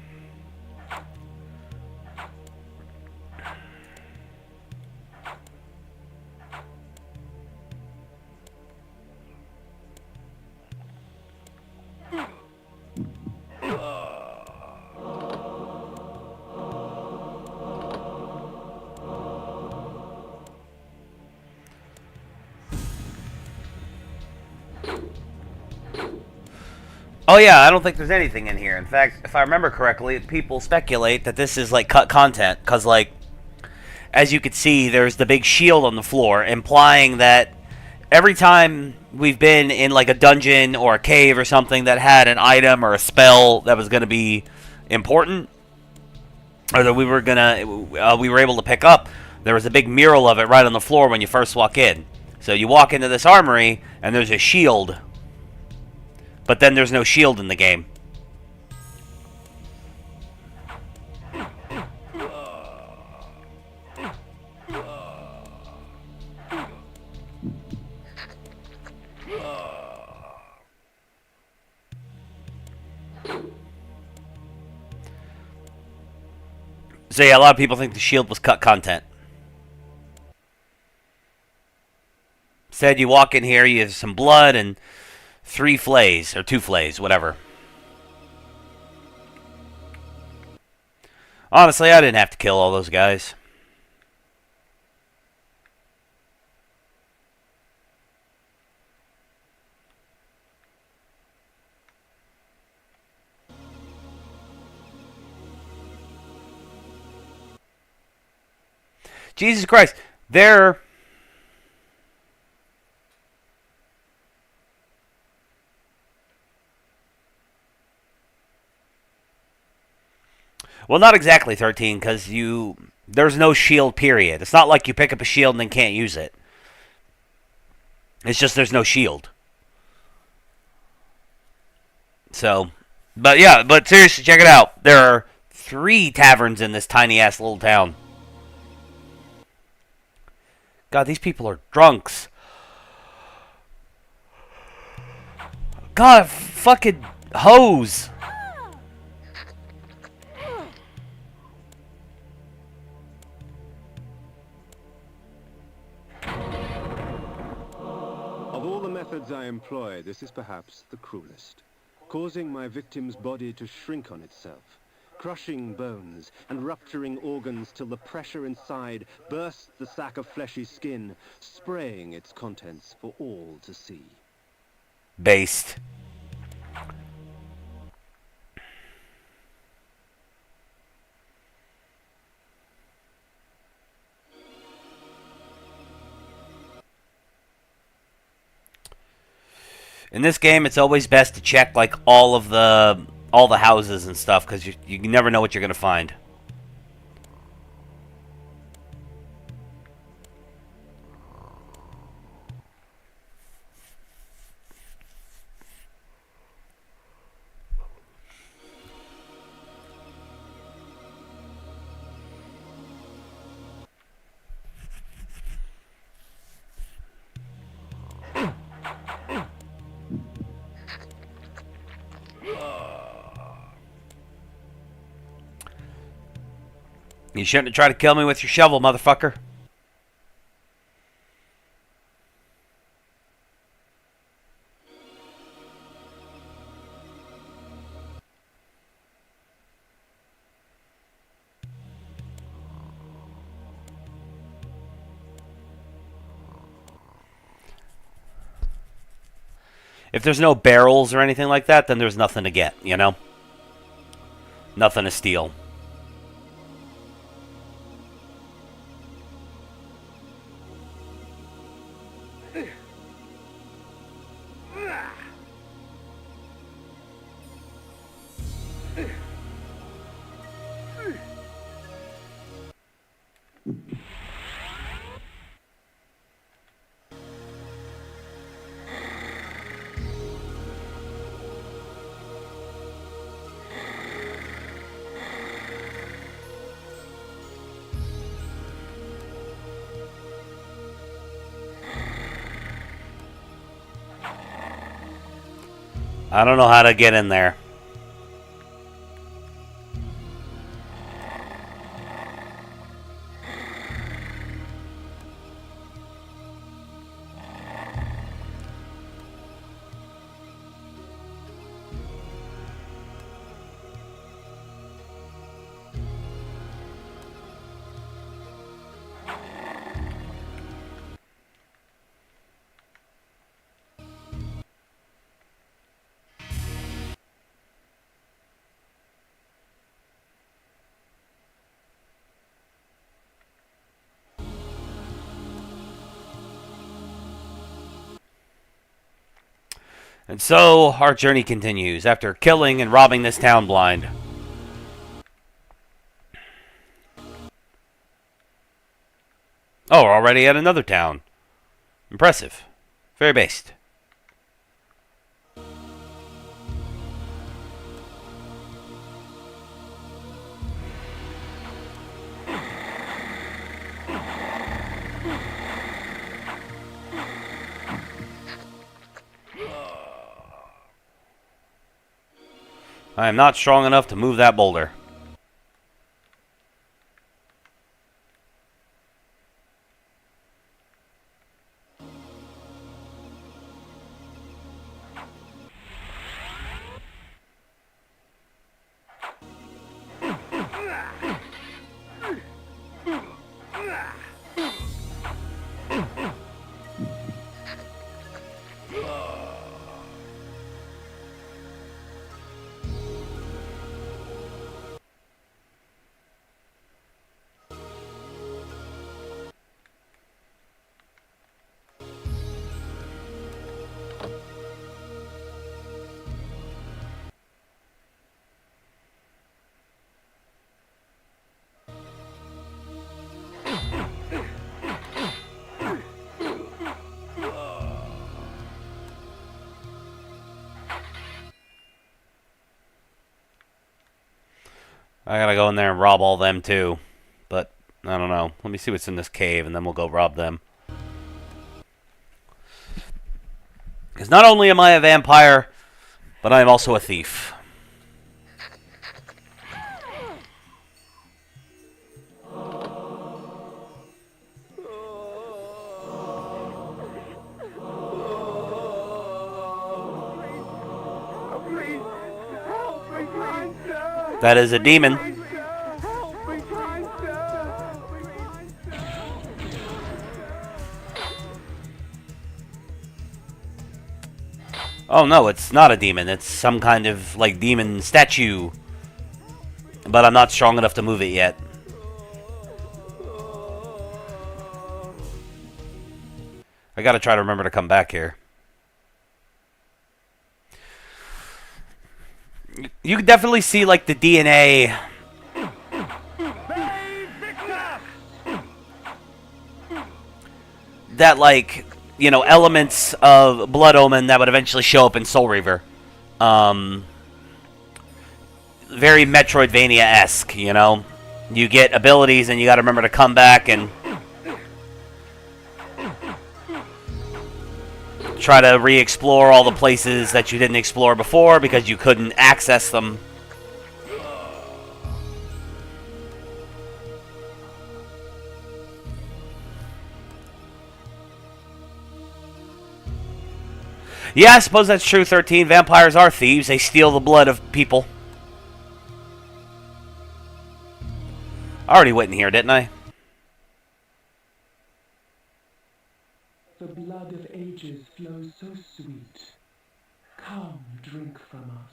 Oh yeah, I don't think there's anything in here. In fact, if I remember correctly, people speculate that this is like cut content, because like, as you could see, there's the big shield on the floor, implying that every time we've been in like a dungeon or a cave or something that had an item or a spell that was going to be important, or that we were able to pick up, there was a big mural of it right on the floor when you first walk in. So you walk into this armory, and there's a shield. But then there's no shield in the game. So yeah, a lot of people think the shield was cut content. Said you walk in here, you have some blood and 3 flays, or 2 flays, whatever. Honestly, I didn't have to kill all those guys. Jesus Christ, they're... Well, not exactly 13, because there's no shield, period. It's not like you pick up a shield and then can't use it. It's just there's no shield. So, but yeah, but seriously, check it out. There are 3 taverns in this tiny-ass little town. God, these people are drunks. God, fucking hoes. Of all the methods I employ, this is perhaps the cruelest. Causing my victim's body to shrink on itself, crushing bones and rupturing organs till the pressure inside bursts the sack of fleshy skin, spraying its contents for all to see. Based. In this game, it's always best to check like all the houses and stuff, because you never know what you're gonna find. You shouldn't have tried to kill me with your shovel, motherfucker. If there's no barrels or anything like that, then there's nothing to get, you know? Nothing to steal. I don't know how to get in there. And so, our journey continues, after killing and robbing this town blind. Oh, we're already at another town. Impressive. Very based. I am not strong enough to move that boulder. I gotta go in there and rob all them too. But, I don't know. Let me see what's in this cave and then we'll go rob them. Because not only am I a vampire, but I am also a thief. That is a demon. Help me, kind sir! Oh no, it's not a demon. It's some kind of, like, demon statue. But I'm not strong enough to move it yet. I gotta try to remember to come back here. You can definitely see, like, the DNA. That, like, you know, elements of Blood Omen that would eventually show up in Soul Reaver. Very Metroidvania-esque, you know? You get abilities and you gotta remember to come back and try to re-explore all the places that you didn't explore before because you couldn't access them. Yeah, I suppose that's true, 13. Vampires are thieves. They steal the blood of people. I already went in here, didn't I? The blood of ages flows so sweet. Come, drink from us.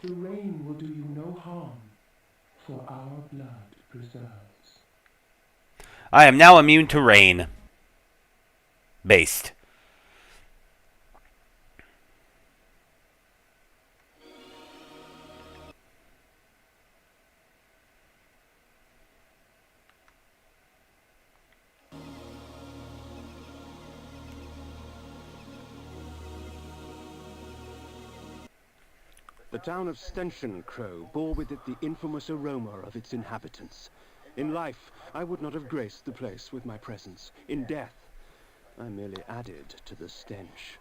The rain will do you no harm, for our blood preserves. I am now immune to rain. Based. The town of Stenchen Crow bore with it the infamous aroma of its inhabitants. In life, I would not have graced the place with my presence. In death, I merely added to the stench.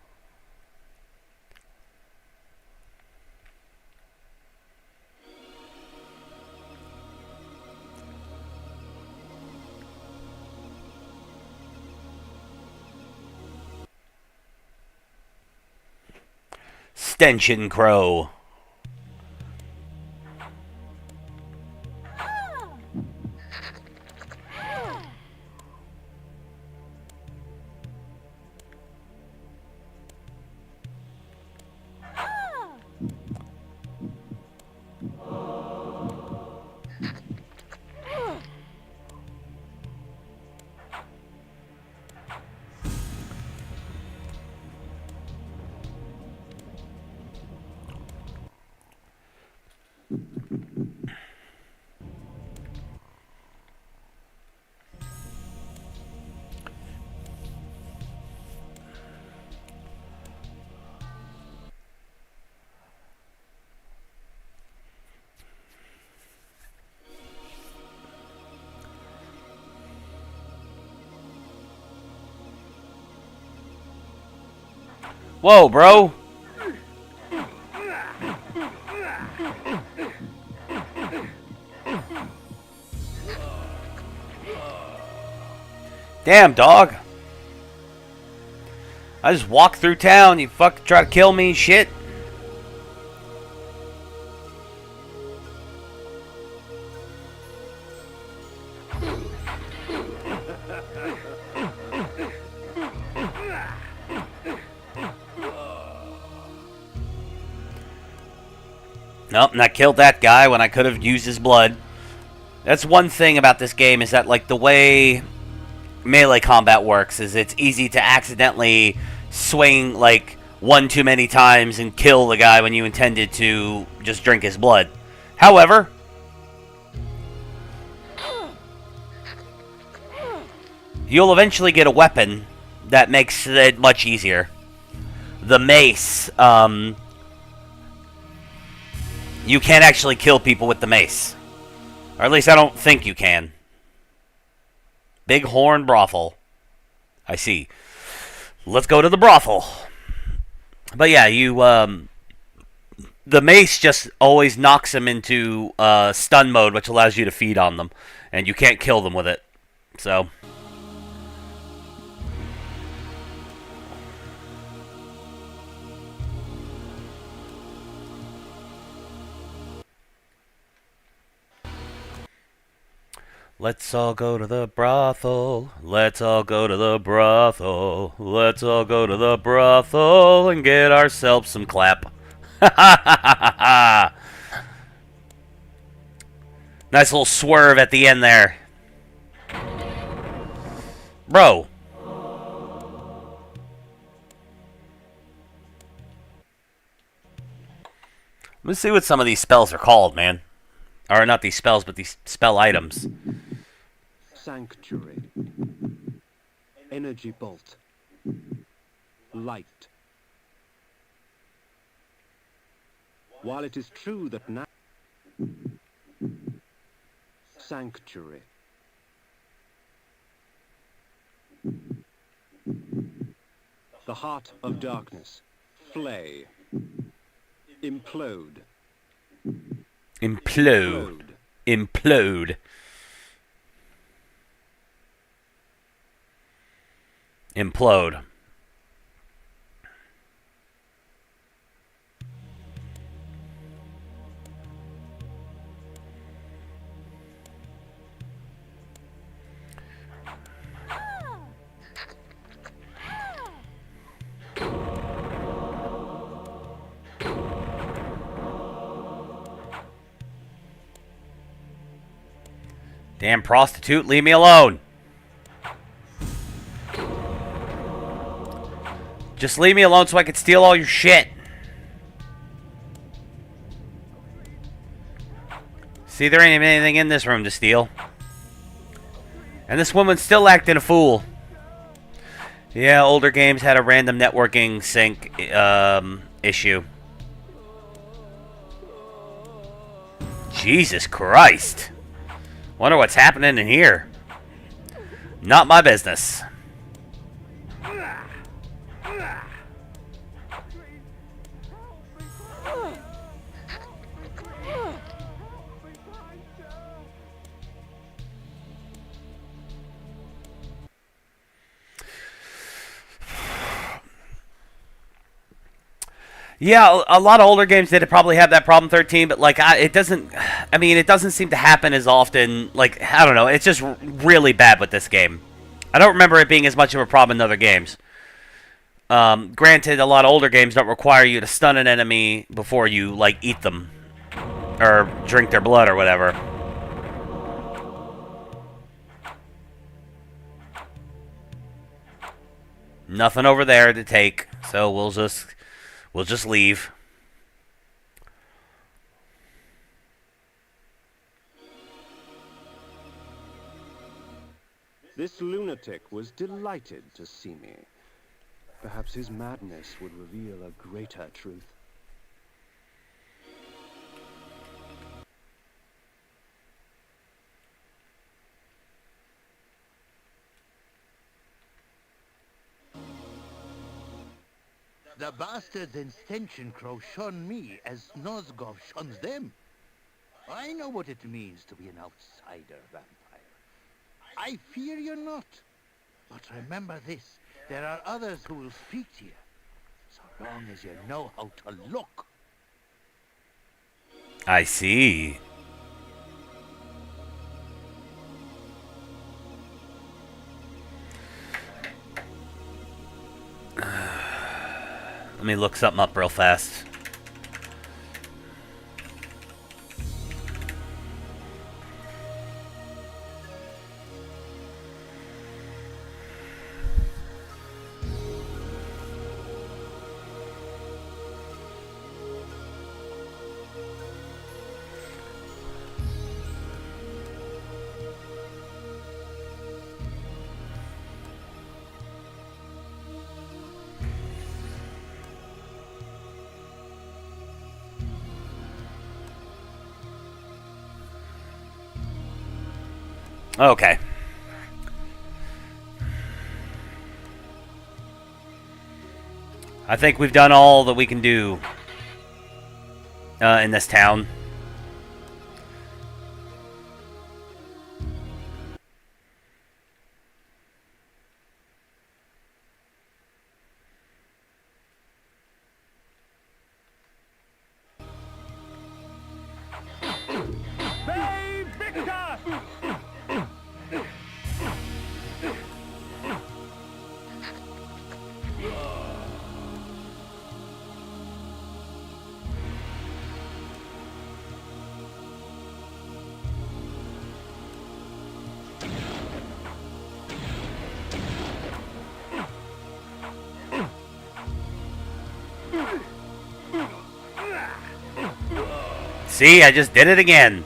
Stenchen Crow. Whoa, bro. Damn, dog. I just walked through town. You fuck try to kill me, shit. Nope, and I killed that guy when I could have used his blood. That's one thing about this game, is that, like, the way melee combat works is it's easy to accidentally swing, like, one too many times and kill the guy when you intended to just drink his blood. However, you'll eventually get a weapon that makes it much easier. The mace, you can't actually kill people with the mace. Or at least I don't think you can. Bighorn Brothel. I see. Let's go to the brothel. But yeah, you, the mace just always knocks them into stun mode, which allows you to feed on them. And you can't kill them with it. So... Let's all go to the brothel. Let's all go to the brothel. Let's all go to the brothel and get ourselves some clap. Ha ha ha ha ha! Nice little swerve at the end there. Bro. Let's see what some of these spells are called, man. Or not these spells, but these spell items. Sanctuary. Energy bolt. Light. While it is true that now... Sanctuary. The heart of darkness. Flay. Implode. Implode. Implode. Implode. Damn prostitute, leave me alone. Just leave me alone so I can steal all your shit. See, there ain't anything in this room to steal. And this woman's still acting a fool. Yeah, older games had a random networking sync issue. Jesus Christ. Wonder what's happening in here. Not my business. Yeah, a lot of older games did probably have that problem, 13, but like it doesn't. I mean, it doesn't seem to happen as often. Like, I don't know. It's just really bad with this game. I don't remember it being as much of a problem in other games. Granted, a lot of older games don't require you to stun an enemy before you like eat them or drink their blood or whatever. Nothing over there to take, so we'll just leave. This lunatic was delighted to see me. Perhaps his madness would reveal a greater truth. The bastards in Stenchen Crow shun me as Nosgov shuns them. I know what it means to be an outsider vampire. I fear you not. But remember this, there are others who will speak to you, so long as you know how to look. I see. Let me look something up real fast. Okay. I think we've done all that we can do in this town. Bay Victor! See, I just did it again.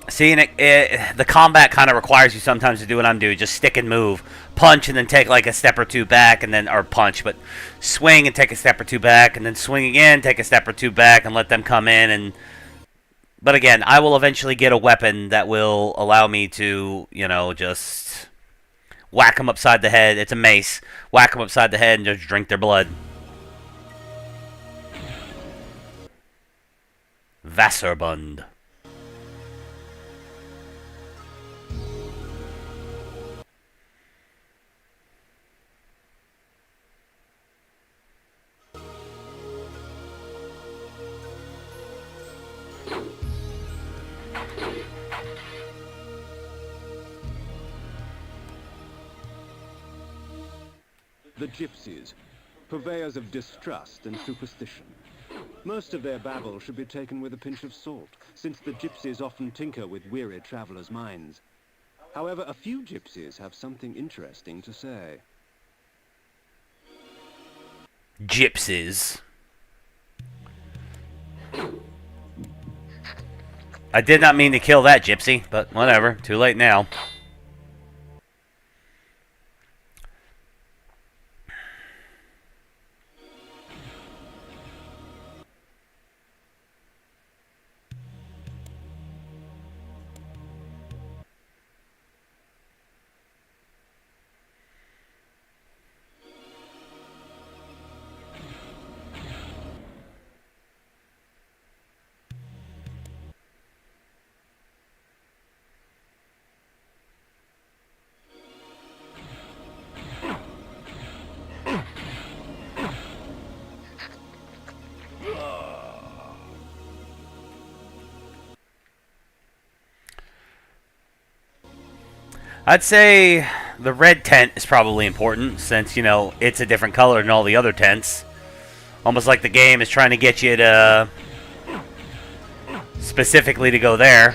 See, and the combat kind of requires you sometimes to do what I'm doing. Just stick and move. Punch and then take like a step or two back, and then, or punch, but swing and take a step or two back, and then swing again, take a step or two back, and let them come in. But again, I will eventually get a weapon that will allow me to, you know, just whack them upside the head. It's a mace. Whack them upside the head and just drink their blood. Wasserbund. The gypsies, purveyors of distrust and superstition. Most of their babble should be taken with a pinch of salt, since the gypsies often tinker with weary travelers' minds. However, a few gypsies have something interesting to say. Gypsies. I did not mean to kill that gypsy, but whatever. Too late now. I'd say the red tent is probably important since, you know, it's a different color than all the other tents. Almost like the game is trying to get you to specifically to go there.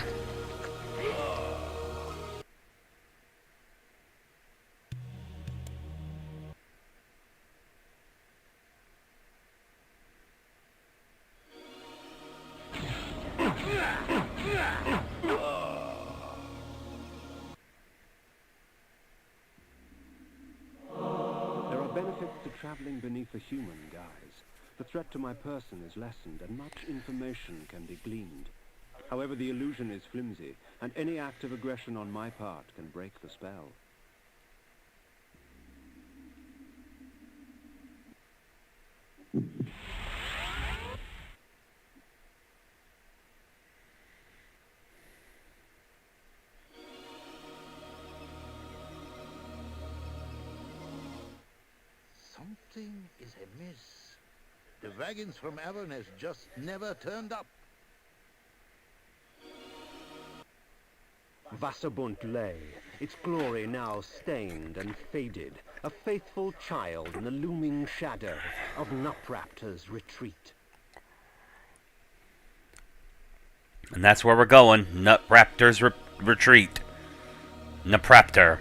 Traveling beneath a human guise, the threat to my person is lessened and much information can be gleaned. However, the illusion is flimsy, and any act of aggression on my part can break the spell. Something is amiss. The wagons from Avernus just never turned up. Wasserbunt lay, its glory now stained and faded, a faithful child in the looming shadow of Nupraptor's retreat. And that's where we're going. Nupraptor's retreat. Nupraptor.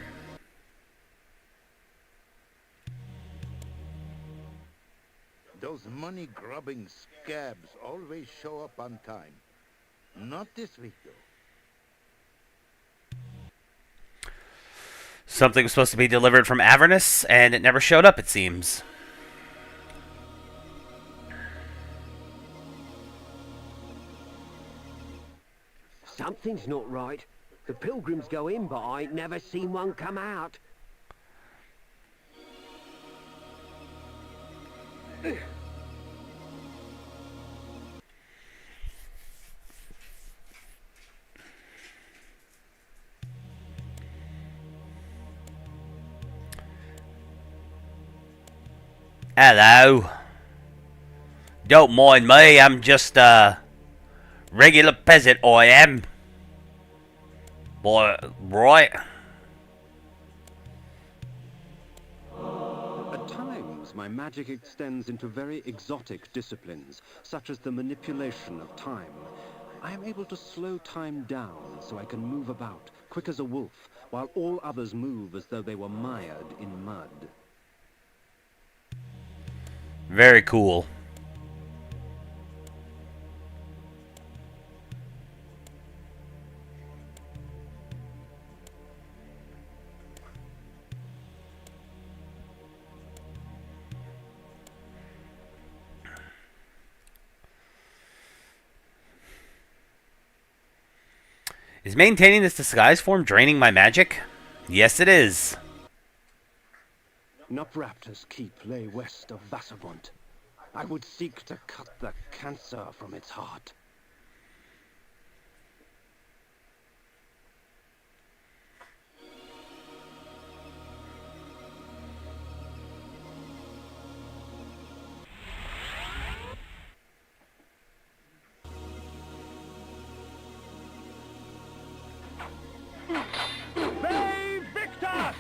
Those money-grubbing scabs always show up on time. Not this week, though. Something was supposed to be delivered from Avernus, and it never showed up, it seems. Something's not right. The pilgrims go in, but I ain't never seen one come out. Hello. Don't mind me, I'm just a regular peasant, I am. Boy, right? At times, my magic extends into very exotic disciplines, such as the manipulation of time. I am able to slow time down so I can move about, quick as a wolf, while all others move as though they were mired in mud. Very cool. Is maintaining this disguise form draining my magic? Yes, it is. Nopraptor's keep lay west of Vassabont. I would seek to cut the cancer from its heart. Bay Victor!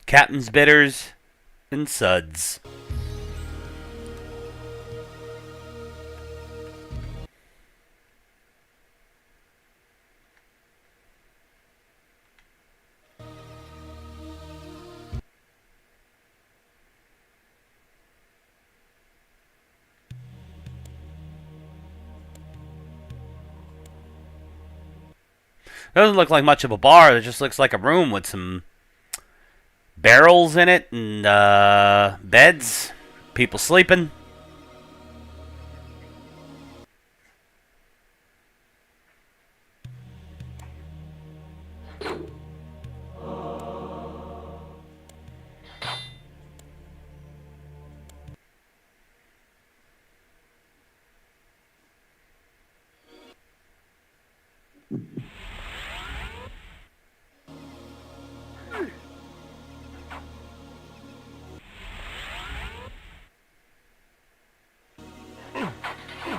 Captain's bitters and suds. Doesn't look like much of a bar. It just looks like a room with some barrels in it and beds. People sleeping.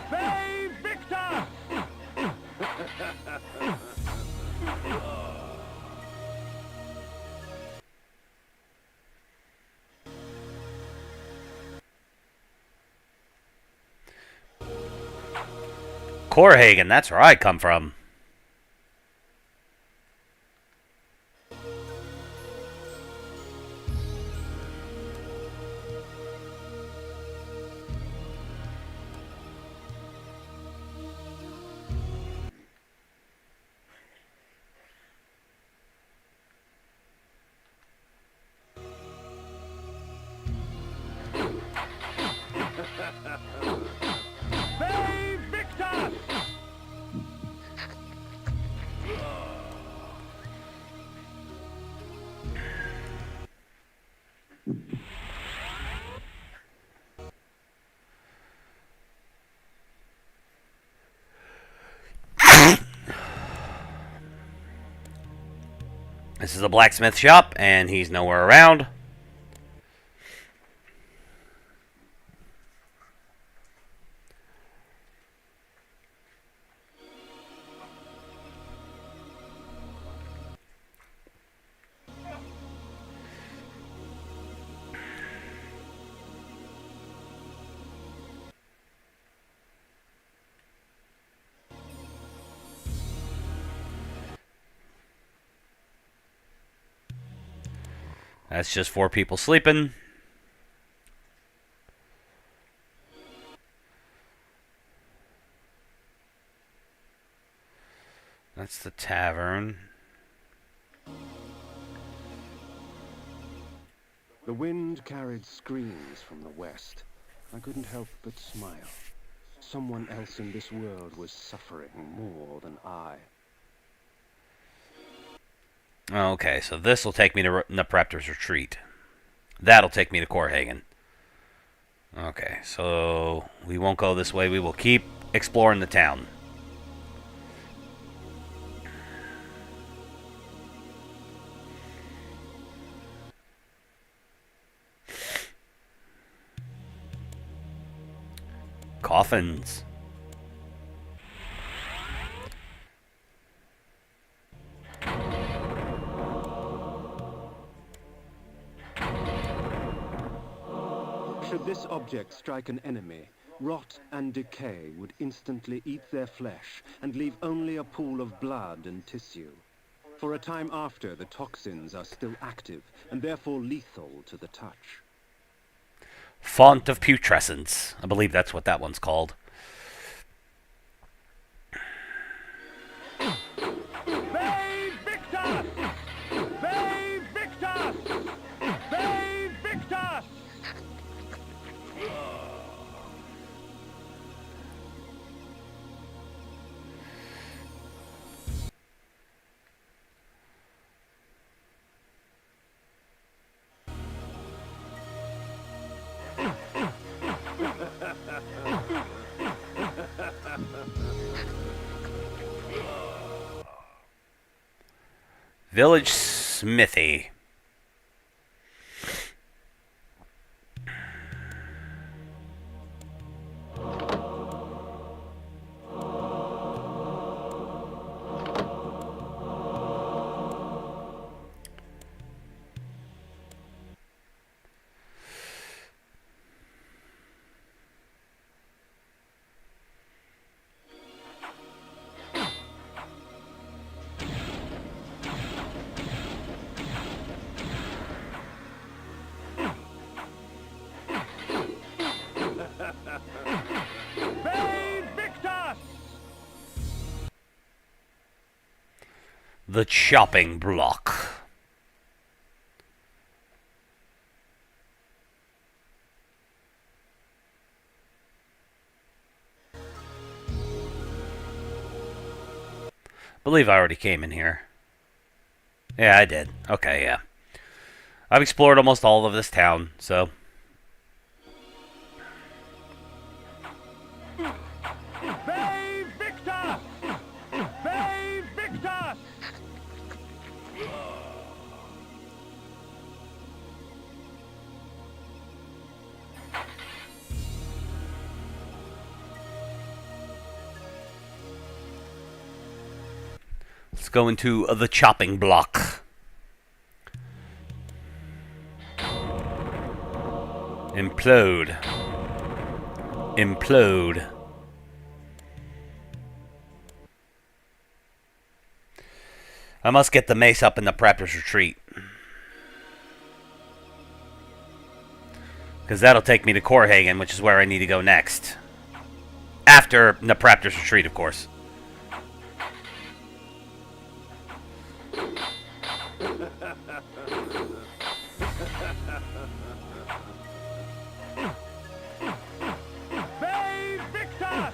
Bay Victor! Corhagen, that's where I come from. Bay Victor! This is a blacksmith shop, and he's nowhere around. That's just 4 people sleeping. That's the tavern. The wind carried screams from the west. I couldn't help but smile. Someone else in this world was suffering more than I. Okay, so this will take me to Nopraptor's retreat. That'll take me to Corhagen. Okay, so we won't go this way. We will keep exploring the town. Coffins. Should this object strike an enemy, rot and decay would instantly eat their flesh and leave only a pool of blood and tissue. For a time after, the toxins are still active and therefore lethal to the touch. Font of Putrescence. I believe that's what that one's called. Save Victor! Save Victor! Save Victor! Village Smithy. Save Victor! The chopping block. Believe I already came in here. Yeah, I did. Okay, yeah. I've explored almost all of this town, so... Save Victor! Save Victor! Let's go into the chopping block. Implode. Implode. I must get the mace up in the Raptor's Retreat. Because that'll take me to Korhagen, which is where I need to go next. After the Raptor's Retreat, of course. Save Victor!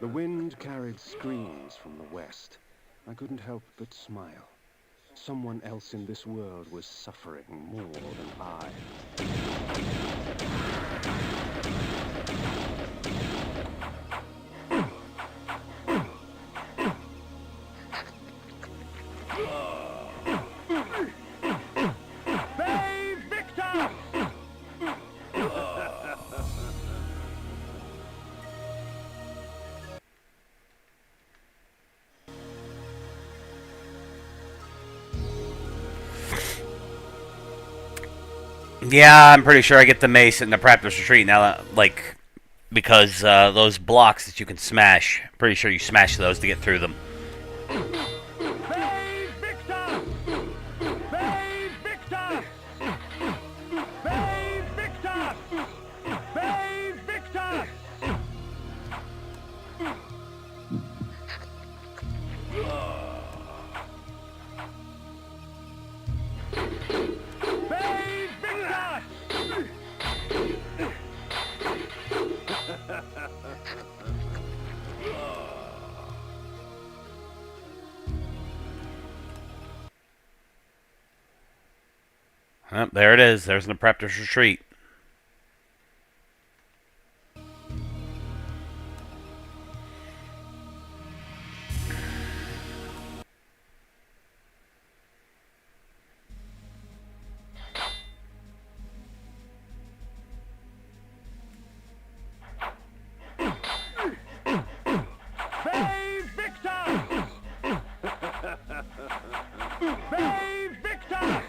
The wind carried screams from the west. I couldn't help but smile. Someone else in this world was suffering more than I. Save Victor! Yeah, I'm pretty sure I get the mace in the Raptor's Retreat now, like, because those blocks that you can smash, pretty sure you smash those to get through them. Save Victor! Save Victor! There it is. There's an Preptor's retreat. Save Victor! Save Victor! Save Victor!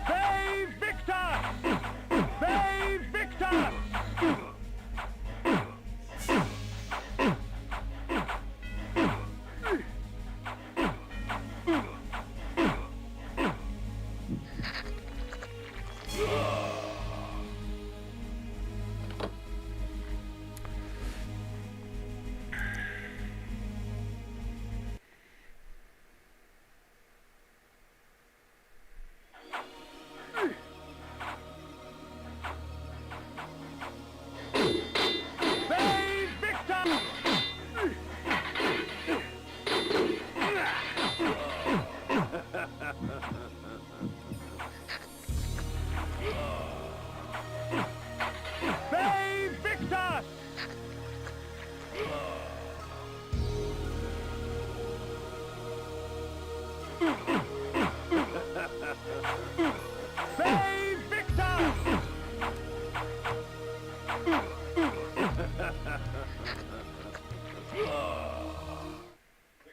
Save Victor! Save Victor! Save Victor! Save Victor! Save Victor! Save Victor!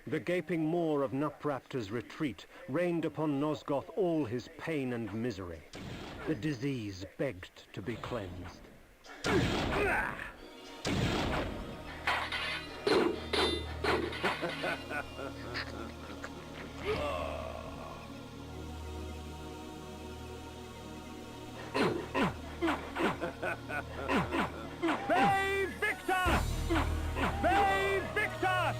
The gaping maw of Nupraptor's retreat rained upon Nosgoth all his pain and misery. The disease begged to be cleansed. Save Victor! Save Victor! Save Victor!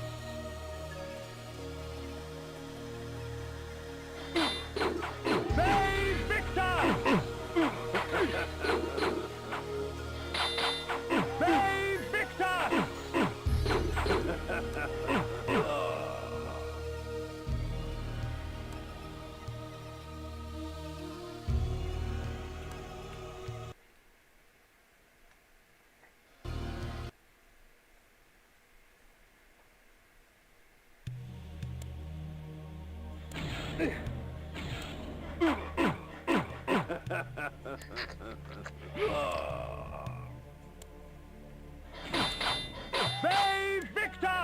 Save Victor! Save Victor!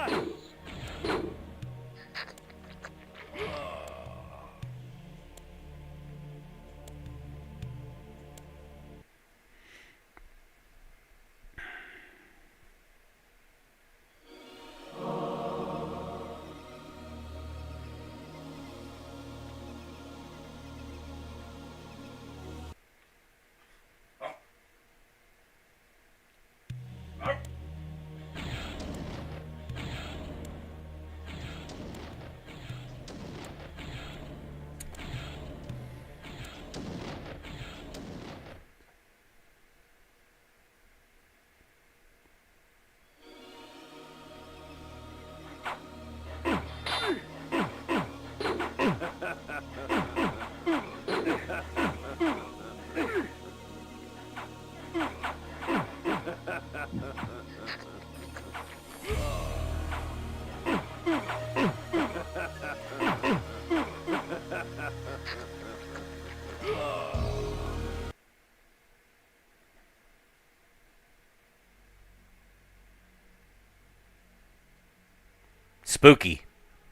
Spooky.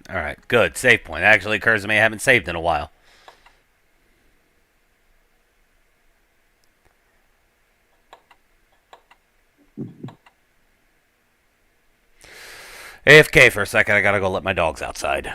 Alright, good. Save point. It actually occurs to me I haven't saved in a while. AFK for a second. I gotta go let my dogs outside.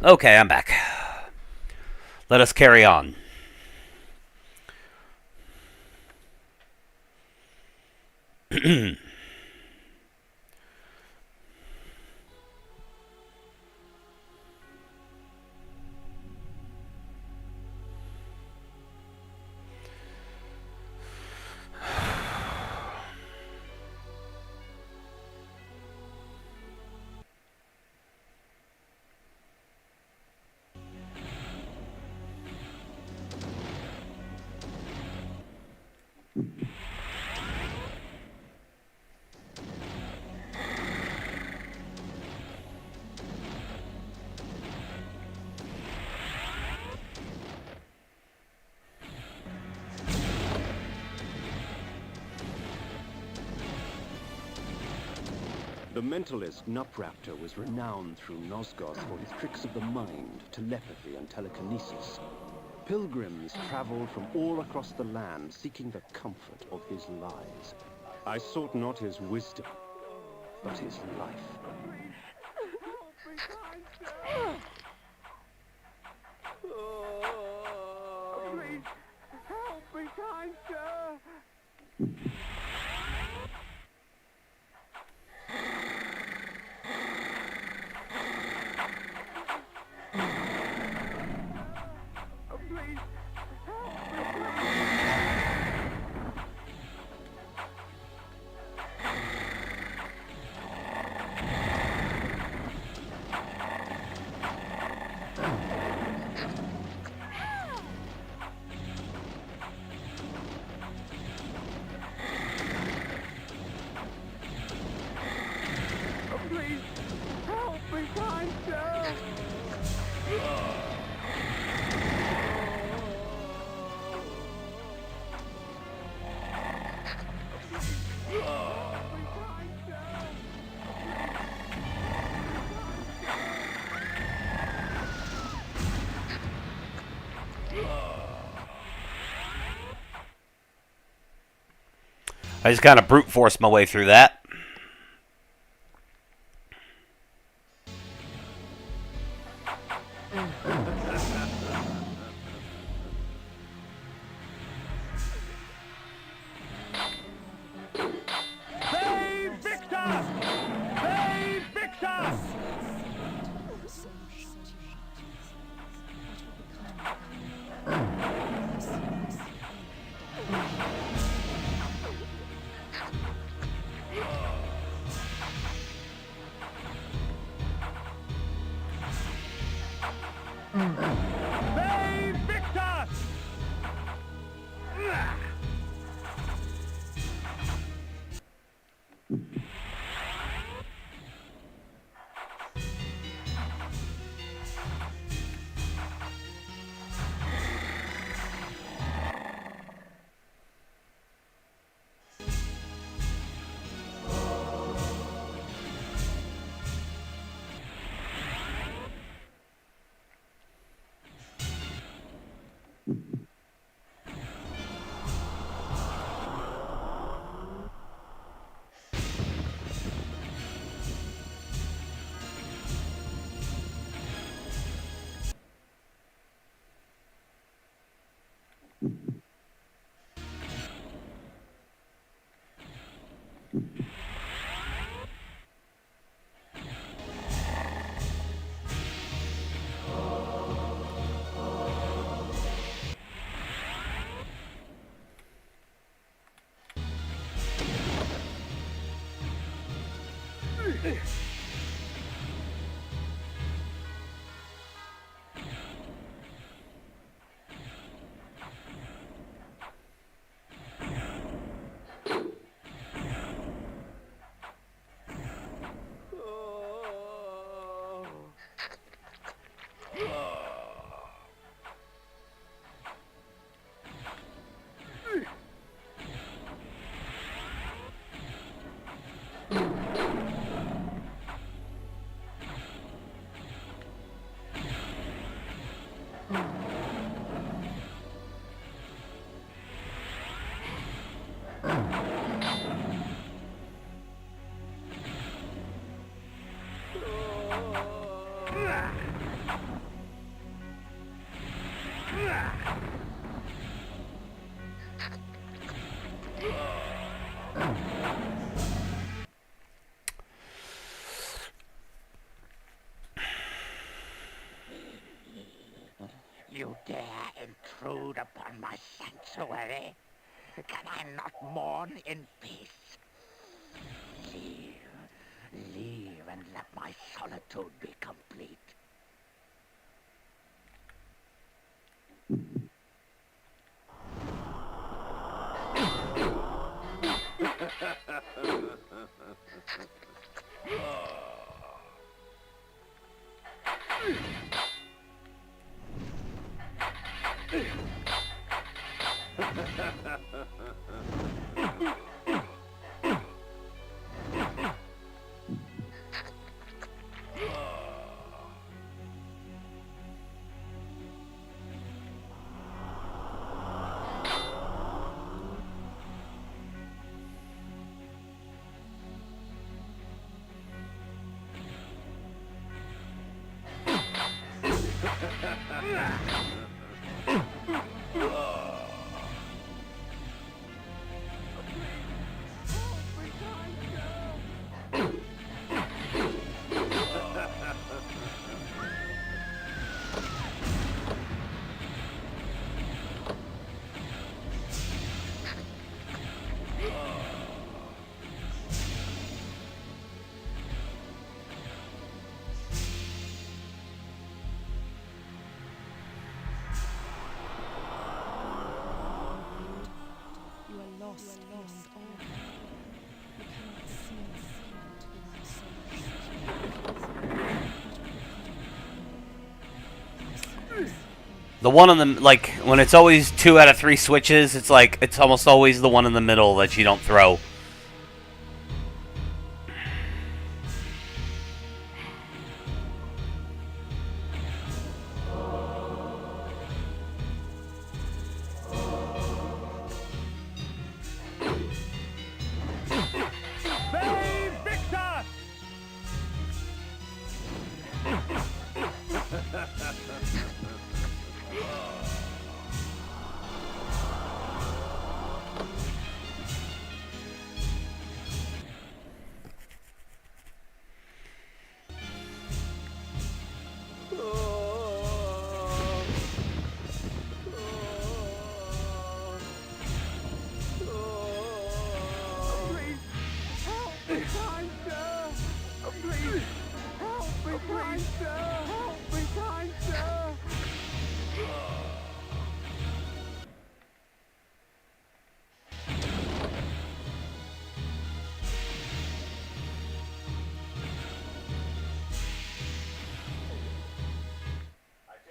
Okay, I'm back. Let us carry on. The mentalist Nupraptor was renowned through Nosgoth for his tricks of the mind, telepathy, and telekinesis. Pilgrims traveled from all across the land seeking the comfort of his lies. I sought not his wisdom, but his life. Please, help me, kind sir! Please, please, help me, kind sir! I just kind of brute forced my way through that. Bay Victor! You dare intrude upon my sanctuary? Can I not mourn in peace? Leave and let my solitude be complete. You are lost beyond all. You cannot see The one on the, like, when it's always 2 out of 3 switches, it's like, it's almost always the one in the middle that you don't throw. Bay Victor!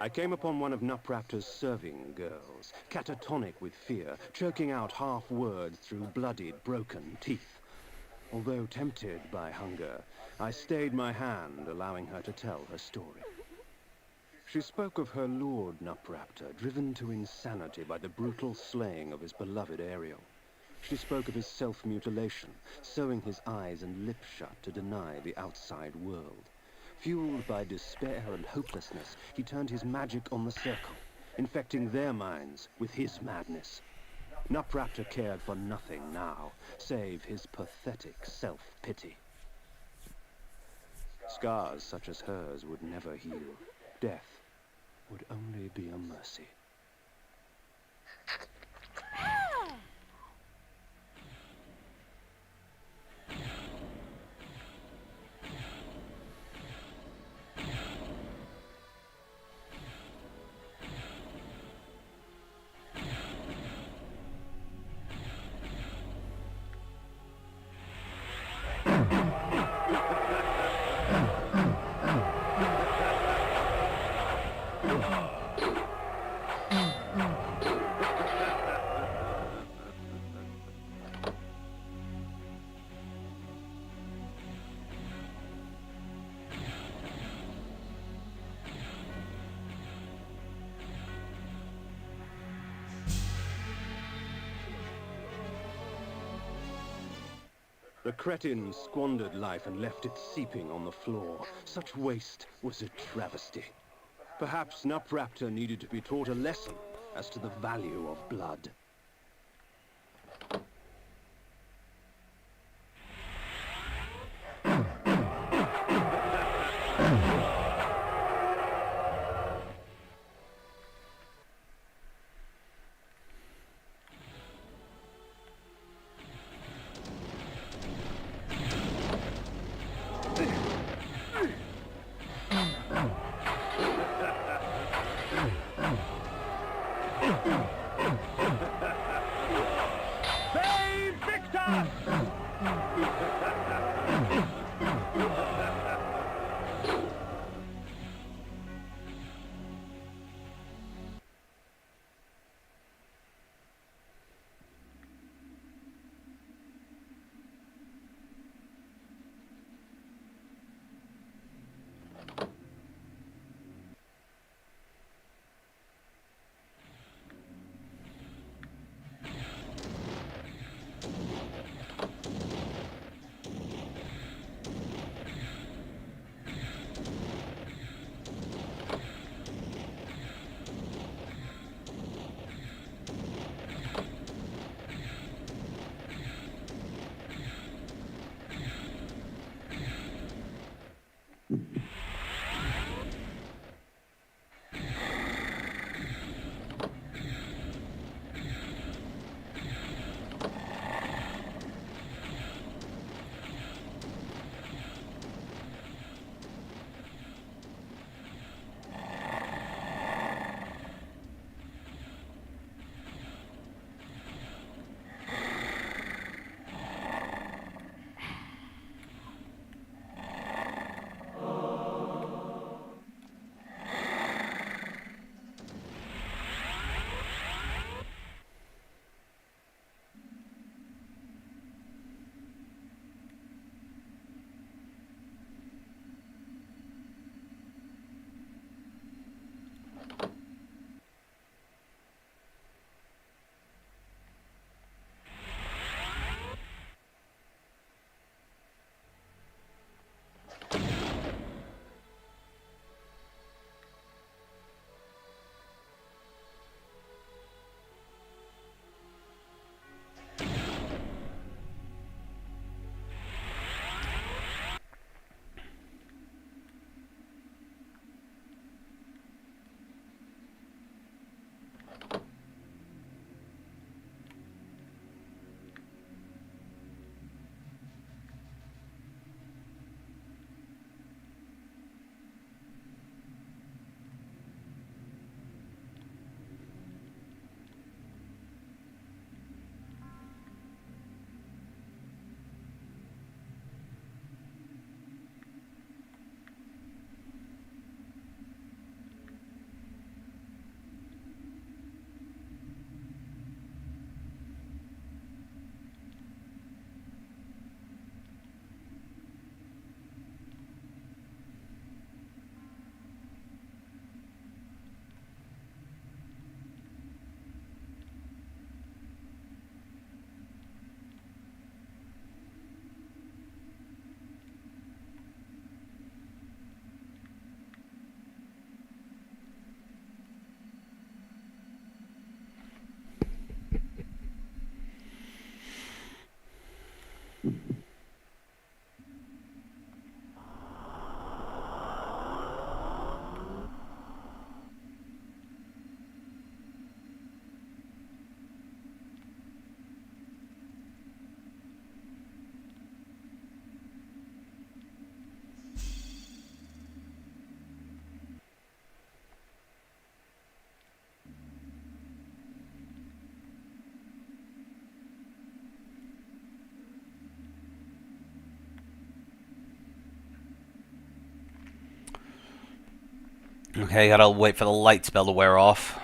I came upon one of Nupraptor's serving girls, catatonic with fear, choking out half words through bloodied, broken teeth. Although tempted by hunger, I stayed my hand, allowing her to tell her story. She spoke of her lord Nupraptor, driven to insanity by the brutal slaying of his beloved Ariel. She spoke of his self-mutilation, sewing his eyes and lips shut to deny the outside world. Fueled by despair and hopelessness, he turned his magic on the circle, infecting their minds with his madness. Nupraptor cared for nothing now, save his pathetic self-pity. Scars such as hers would never heal. Death would only be a mercy. The cretin squandered life and left it seeping on the floor. Such waste was a travesty. Perhaps Nupraptor needed to be taught a lesson as to the value of blood. Okay, gotta wait for the light spell to wear off.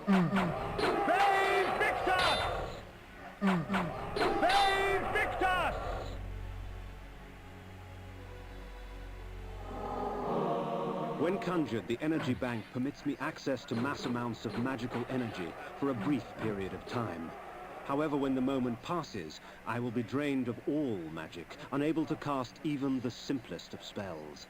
Save Victus! Save Victus! When conjured, the energy bank permits me access to mass amounts of magical energy for a brief period of time. However, when the moment passes, I will be drained of all magic, unable to cast even the simplest of spells.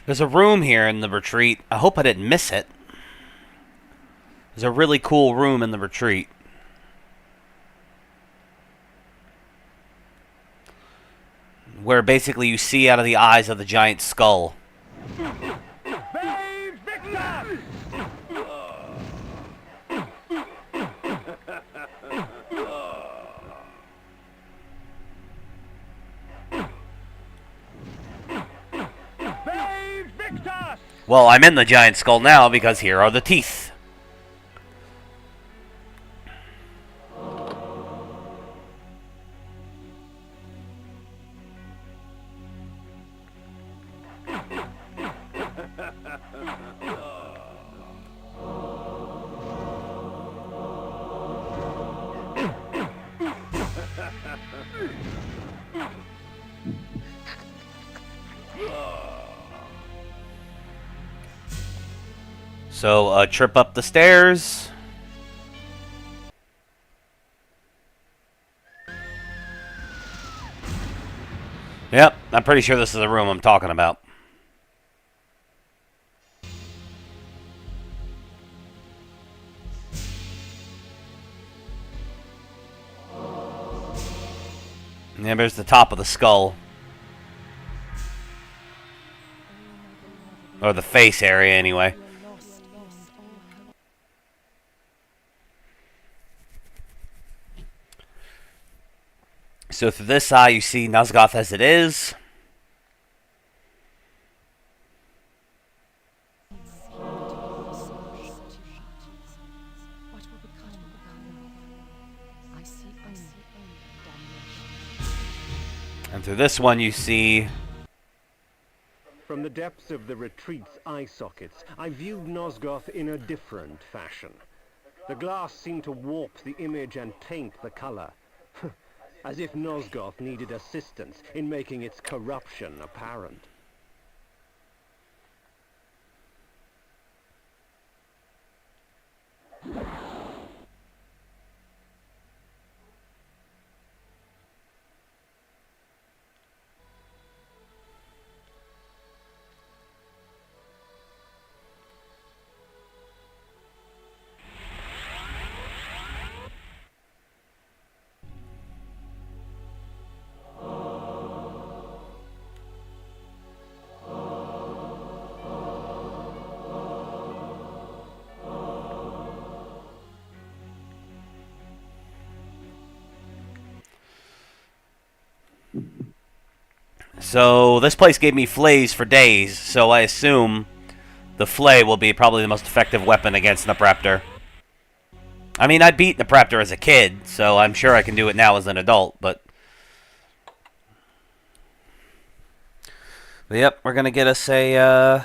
There's a room here in the retreat. I hope I didn't miss it. There's a really cool room in the retreat. Where basically you see out of the eyes of the giant skull. Save Victus! Save Victus! Well, I'm in the giant skull now because here are the teeth. So, a trip up the stairs. Yep, I'm pretty sure this is the room I'm talking about. Yeah, there's the top of the skull. Or the face area, anyway. So through this eye, you see Nosgoth as it is. And through this one, you see... From the depths of the retreat's eye sockets, I viewed Nosgoth in a different fashion. The glass seemed to warp the image and taint the color. As if Nosgoth needed assistance in making its corruption apparent. So, this place gave me flays for days, so I assume the flay will be probably the most effective weapon against Napraptor. I mean, I beat Napraptor as a kid, so I'm sure I can do it now as an adult, but yep, we're gonna get us a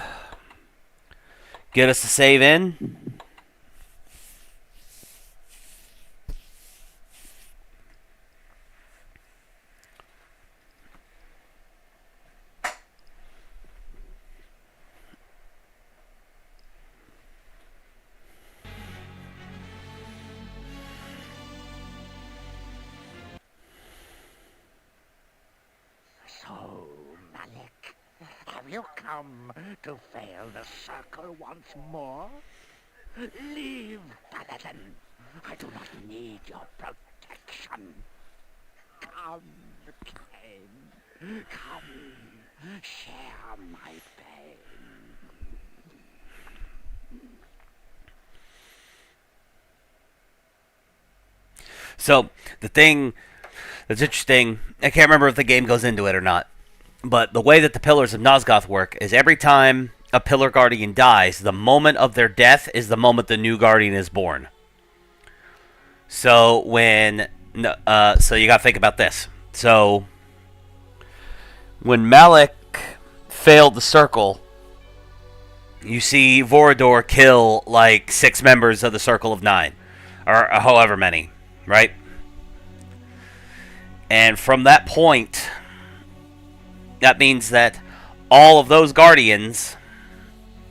save in. So, Malik, have you come to fail the circle once more? Leave, Paladin. I do not need your protection. Come, Kain. Come, share my pain. So, the thing that's interesting, I can't remember if the game goes into it or not, but the way that the Pillars of Nosgoth work is every time a Pillar Guardian dies, the moment of their death is the moment the new Guardian is born. So, so you gotta think about this. So, when Malik failed the circle, you see Vorador kill like 6 members of the Circle of 9, or however many, right? And from that point, that means that all of those Guardians,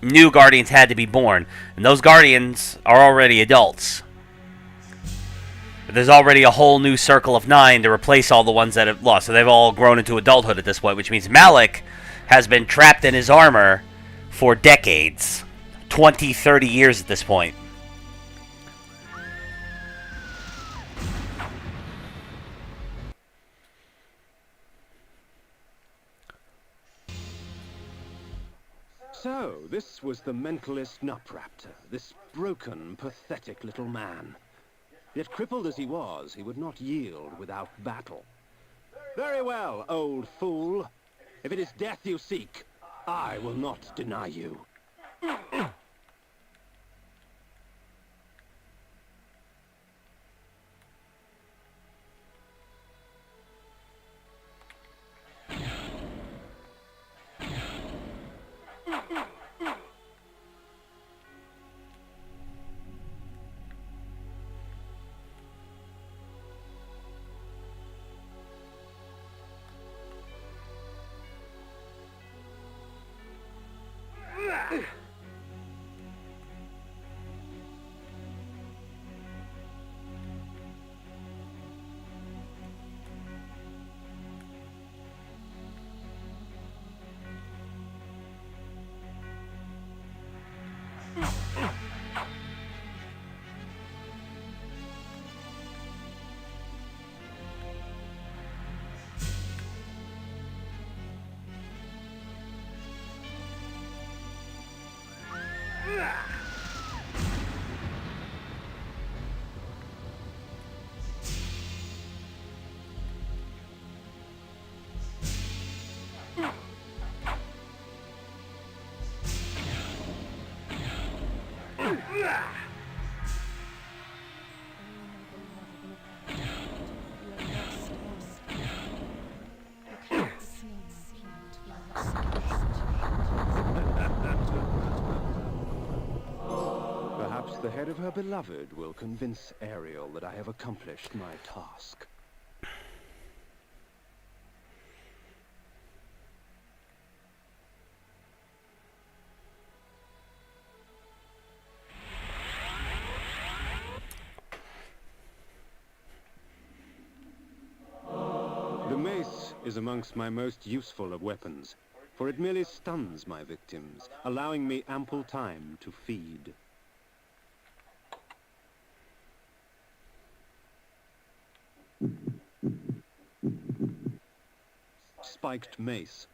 new Guardians had to be born. And those Guardians are already adults. There's already a whole new Circle of 9 to replace all the ones that have lost. So they've all grown into adulthood at this point, which means Malik has been trapped in his armor for decades. 20, 30 years at this point. So, this was the mentalist Napraptor, this broken, pathetic little man. Yet crippled as he was, he would not yield without battle. Very well, old fool. If it is death you seek, I will not deny you. Perhaps the head of her beloved will convince Ariel that I have accomplished my task. The mace is amongst my most useful of weapons, for it merely stuns my victims, allowing me ample time to feed. Spiked mace.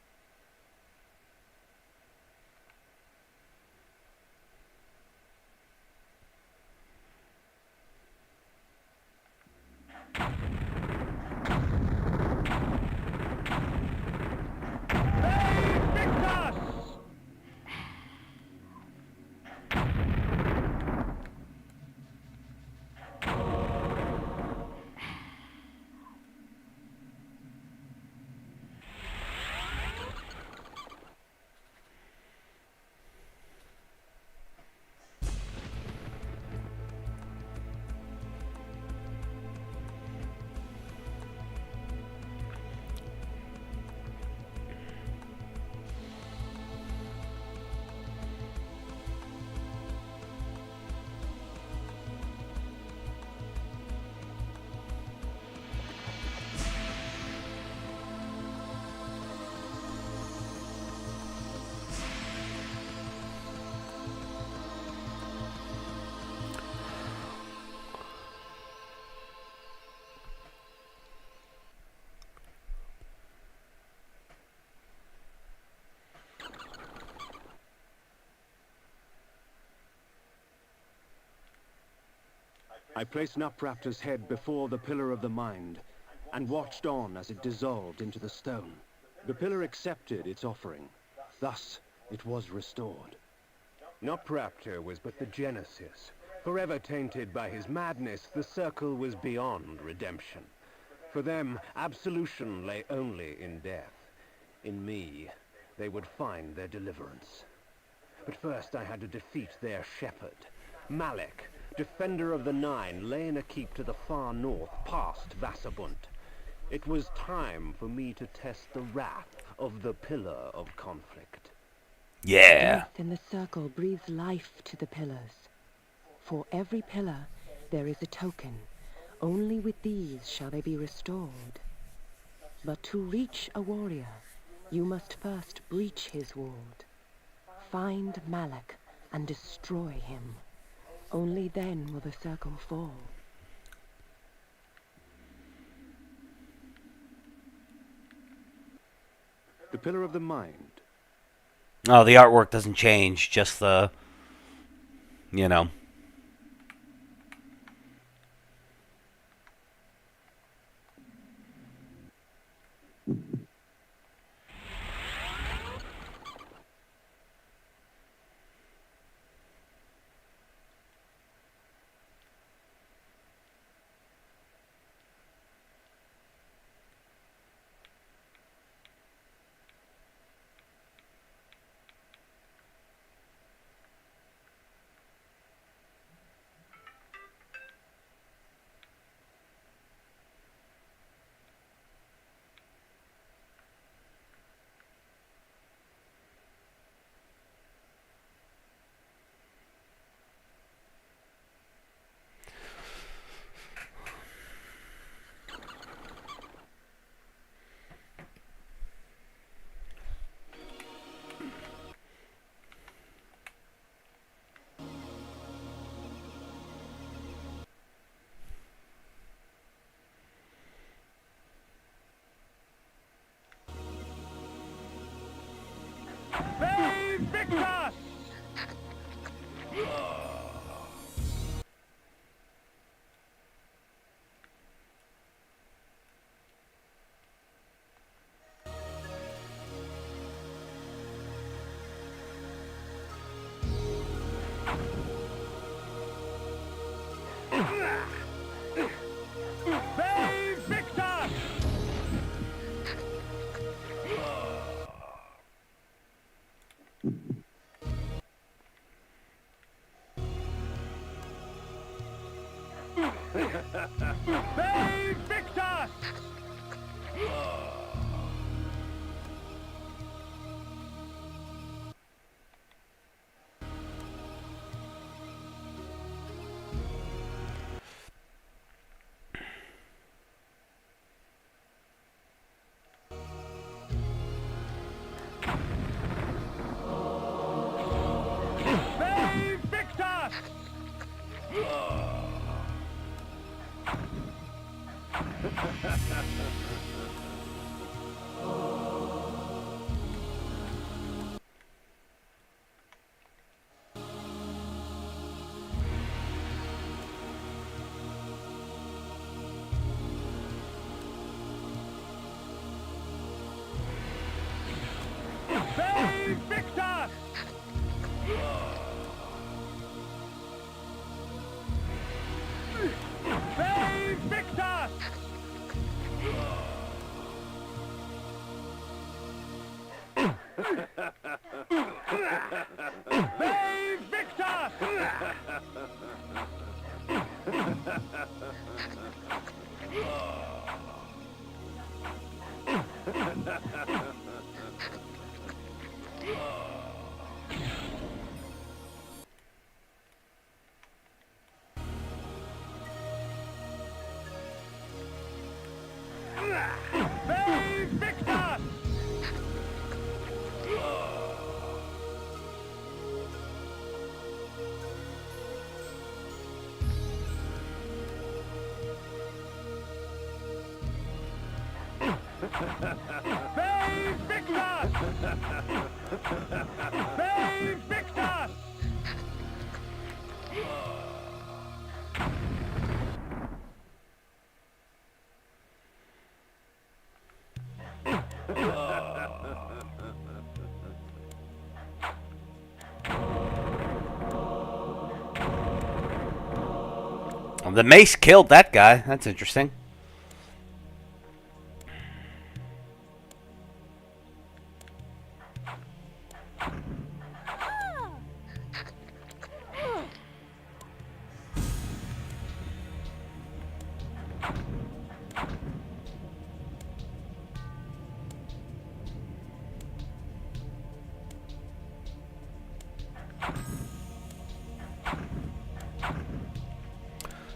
I placed Nupraptor's head before the Pillar of the Mind, and watched on as it dissolved into the stone. The pillar accepted its offering. Thus, it was restored. Nupraptor was but the genesis. Forever tainted by his madness, the circle was beyond redemption. For them, absolution lay only in death. In me, they would find their deliverance. But first I had to defeat their shepherd. Malek, defender of the Nine, lay in a keep to the far north, past Vassabunt. It was time for me to test the wrath of the Pillar of Conflict. Yeah. Death in the circle breathes life to the pillars. For every pillar, there is a token. Only with these shall they be restored. But to reach a warrior, you must first breach his ward. Find Malek and destroy him. Only then will the circle fall. The Pillar of the Mind. Oh, the artwork doesn't change, just the, you know. Save Victor! Save Victor! Save Victor! Save Victor! Save Victor! Save Victor! Save Victor! Save Victor! The mace killed that guy. That's interesting.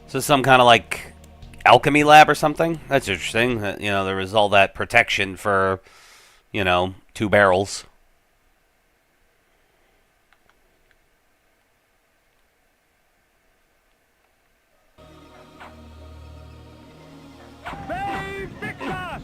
So some kind of like alchemy lab or something? That's interesting. You know, there was all that protection for, you know, 2 barrels. Save Victor!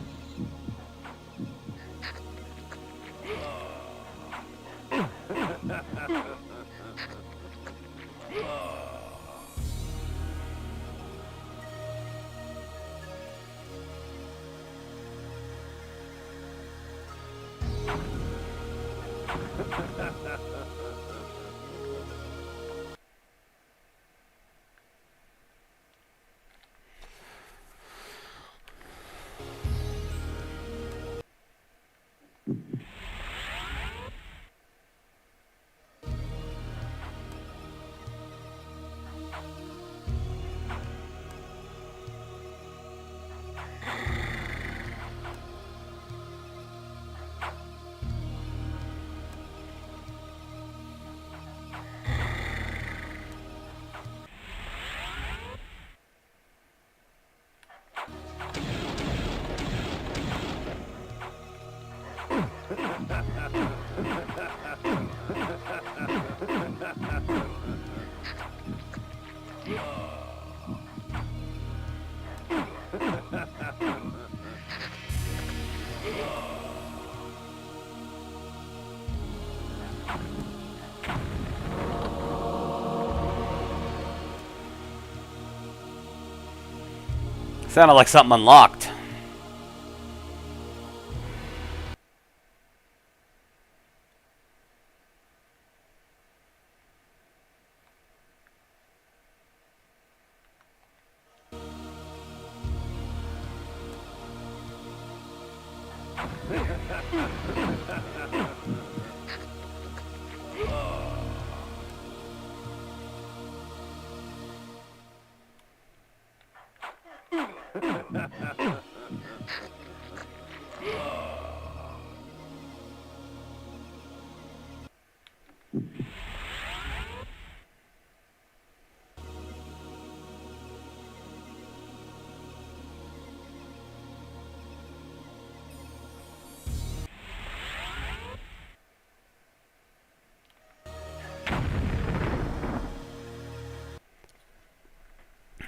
Sounded like something unlocked.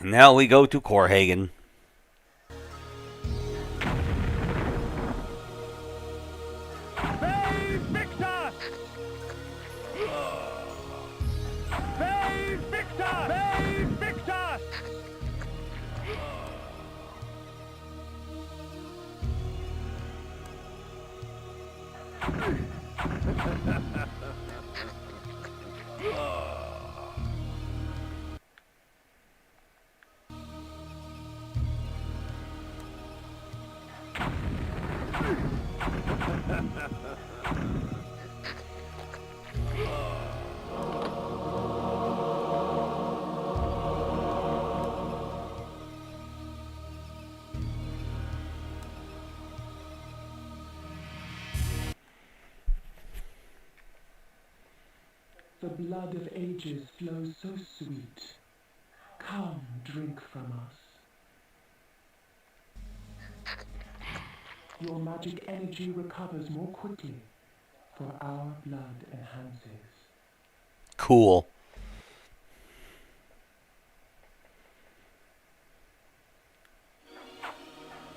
Now we go to Korhagen. Save Victor! Save Victor! Save Victor! The blood of ages flows so sweet. Come, drink from us. Your magic energy recovers more quickly, for our blood enhances. Cool.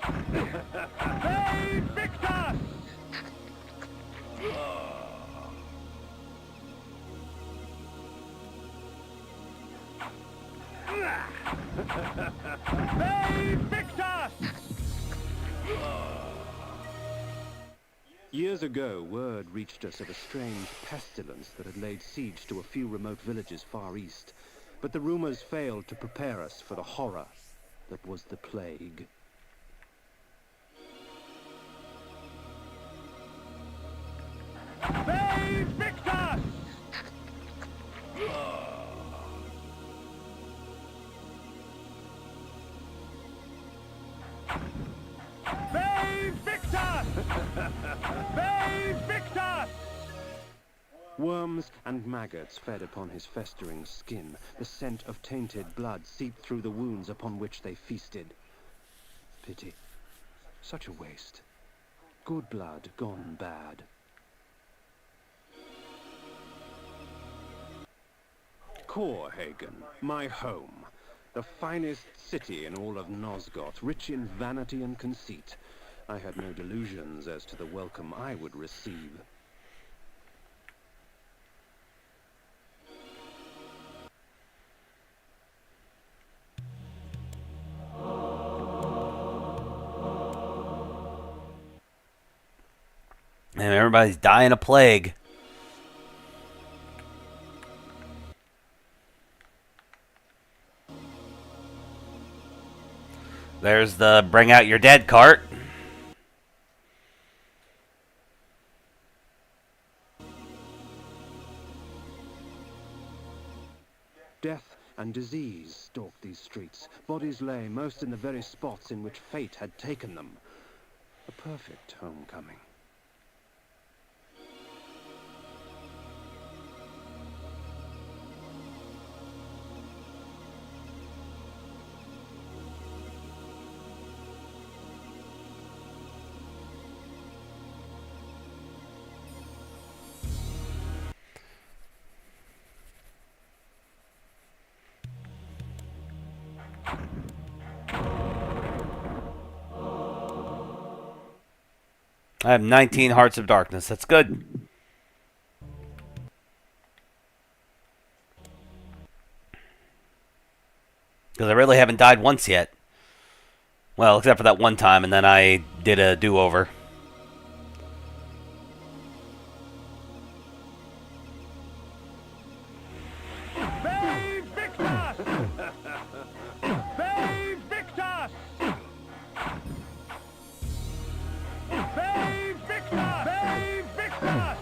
Save Victor! Save Victor! Years ago, word reached us of a strange pestilence that had laid siege to a few remote villages far east. But the rumors failed to prepare us for the horror that was the plague. Save Victor! Save Victor! Save Victor! Worms and maggots fed upon his festering skin. The scent of tainted blood seeped through the wounds upon which they feasted. Pity. Such a waste. Good blood gone bad. Korhagen, my home. The finest city in all of Nosgoth, rich in vanity and conceit. I had no delusions as to the welcome I would receive. And everybody's dying of plague. There's the bring out your dead cart. Death and disease stalked these streets. Bodies lay most in the very spots in which fate had taken them. A perfect homecoming. I have 19 Hearts of Darkness. That's good. Because I really haven't died once yet. Well, except for that one time, and then I did a do-over. Save Victor! Save Victor! Save Victor! Save Victor!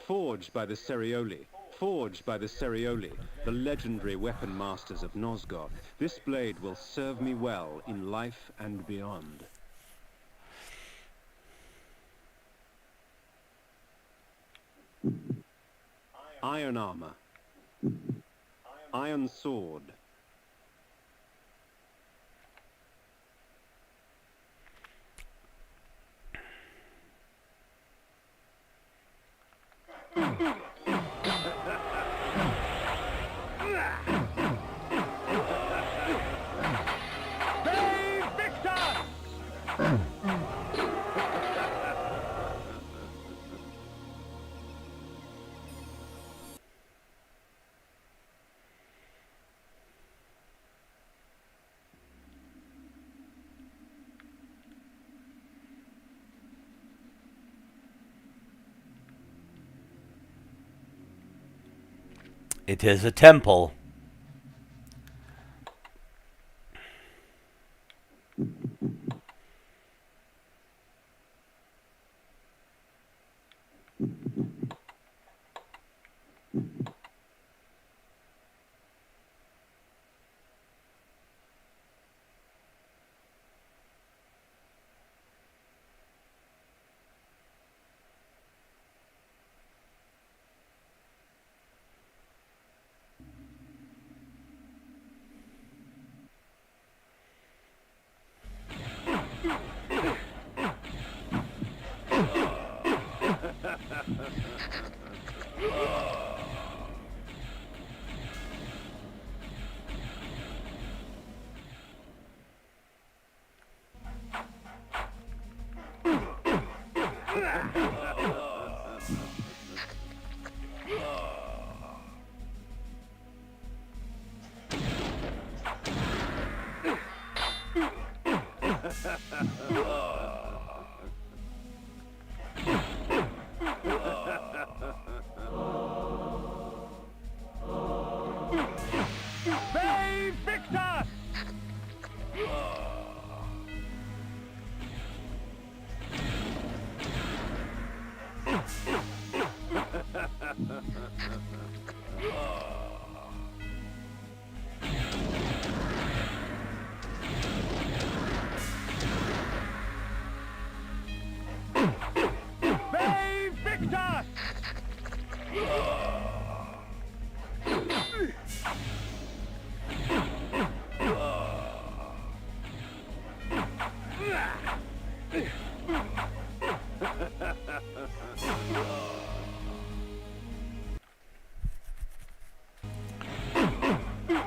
Forged by the Cerioli. Forged by the Cerioli, the legendary weapon masters of Nosgoth, this blade will serve me well in life and beyond. Iron armor. Iron sword. Brave Victor! It is a temple. Brave Victor! Brave Victor!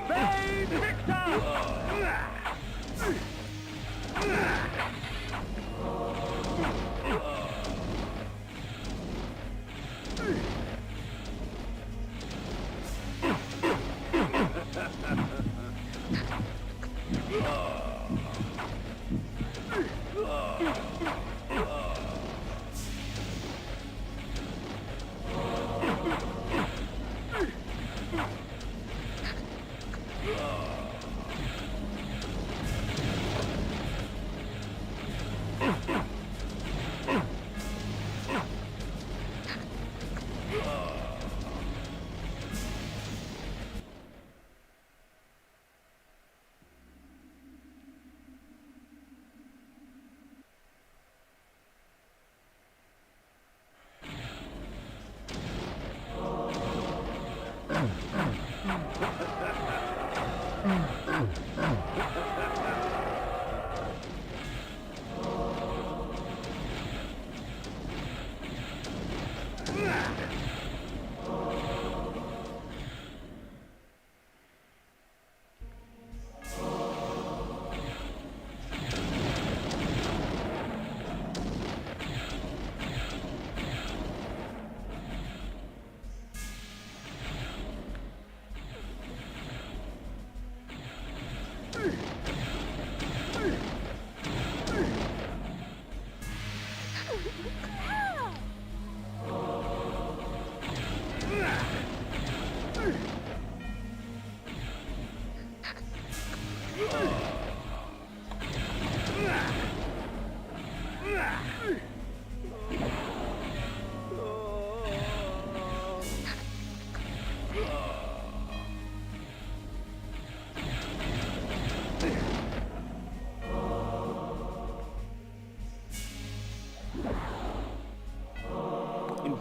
Brave Victor!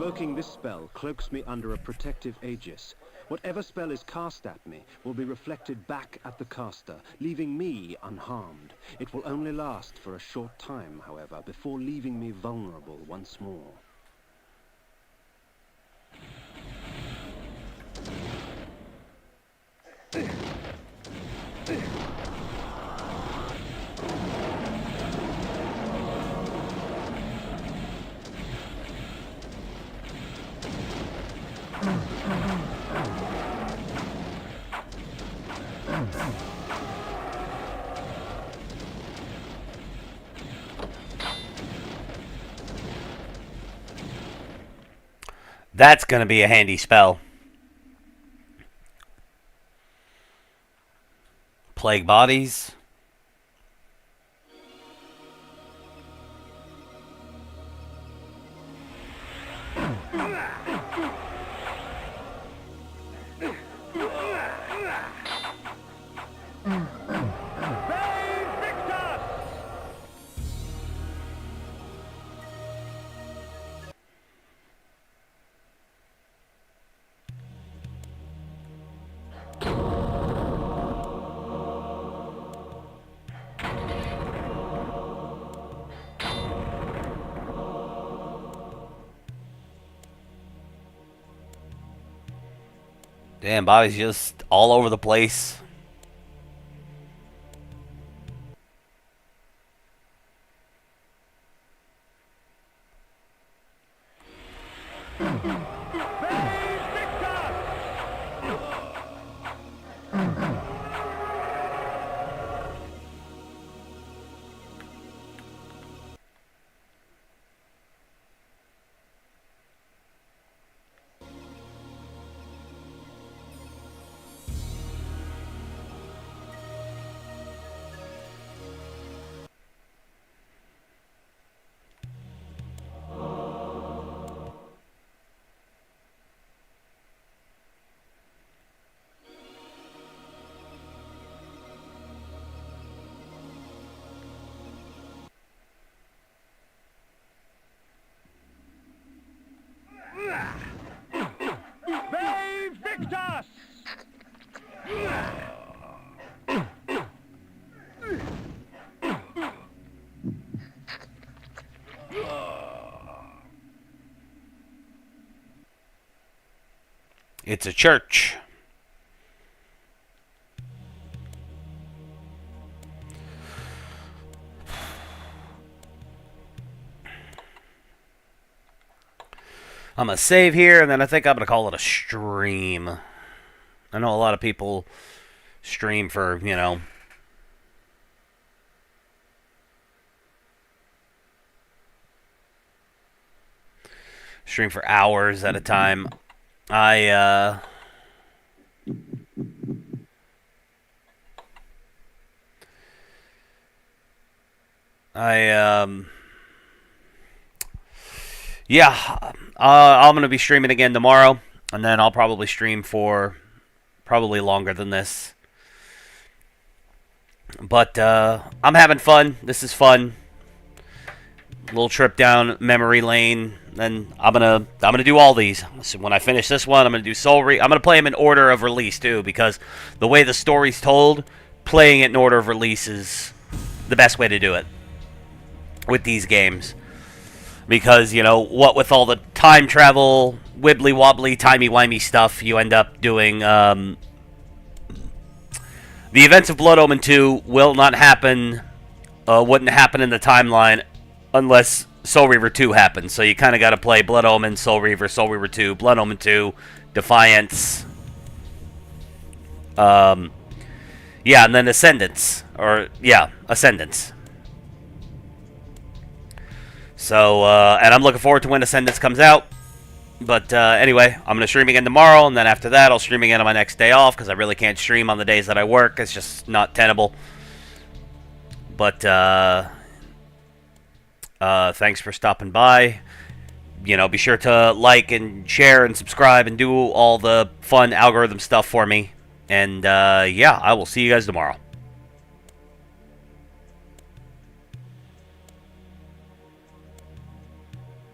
Invoking this spell cloaks me under a protective aegis. Whatever spell is cast at me will be reflected back at the caster, leaving me unharmed. It will only last for a short time, however, before leaving me vulnerable once more. That's going to be a handy spell. Plague bodies. Damn, bodies just all over the place. Victus! It's a church. I'm going to save here, and then I think I'm going to call it a stream. I know a lot of people stream for, you know, stream for hours at a time. I yeah, I'm going to be streaming again tomorrow, and then I'll probably stream for probably longer than this. But I'm having fun. This is fun. Little trip down memory lane. Then I'm gonna do all these. So when I finish this one, I'm gonna do Soul Reaver. I'm gonna play them in order of release too, because the way the story's told, playing it in order of release is the best way to do it with these games. Because, you know, what with all the time travel, wibbly-wobbly, timey-wimey stuff, you end up doing, the events of Blood Omen 2 will not happen, wouldn't happen in the timeline unless Soul Reaver 2 happens. So you kind of got to play Blood Omen, Soul Reaver 2, Blood Omen 2, Defiance, yeah, and then Ascendance, Ascendance. So, and I'm looking forward to when Ascendance comes out. But anyway, I'm going to stream again tomorrow, and then after that, I'll stream again on my next day off, because I really can't stream on the days that I work. It's just not tenable. But thanks for stopping by. You know, be sure to like and share and subscribe and do all the fun algorithm stuff for me. And yeah, I will see you guys tomorrow.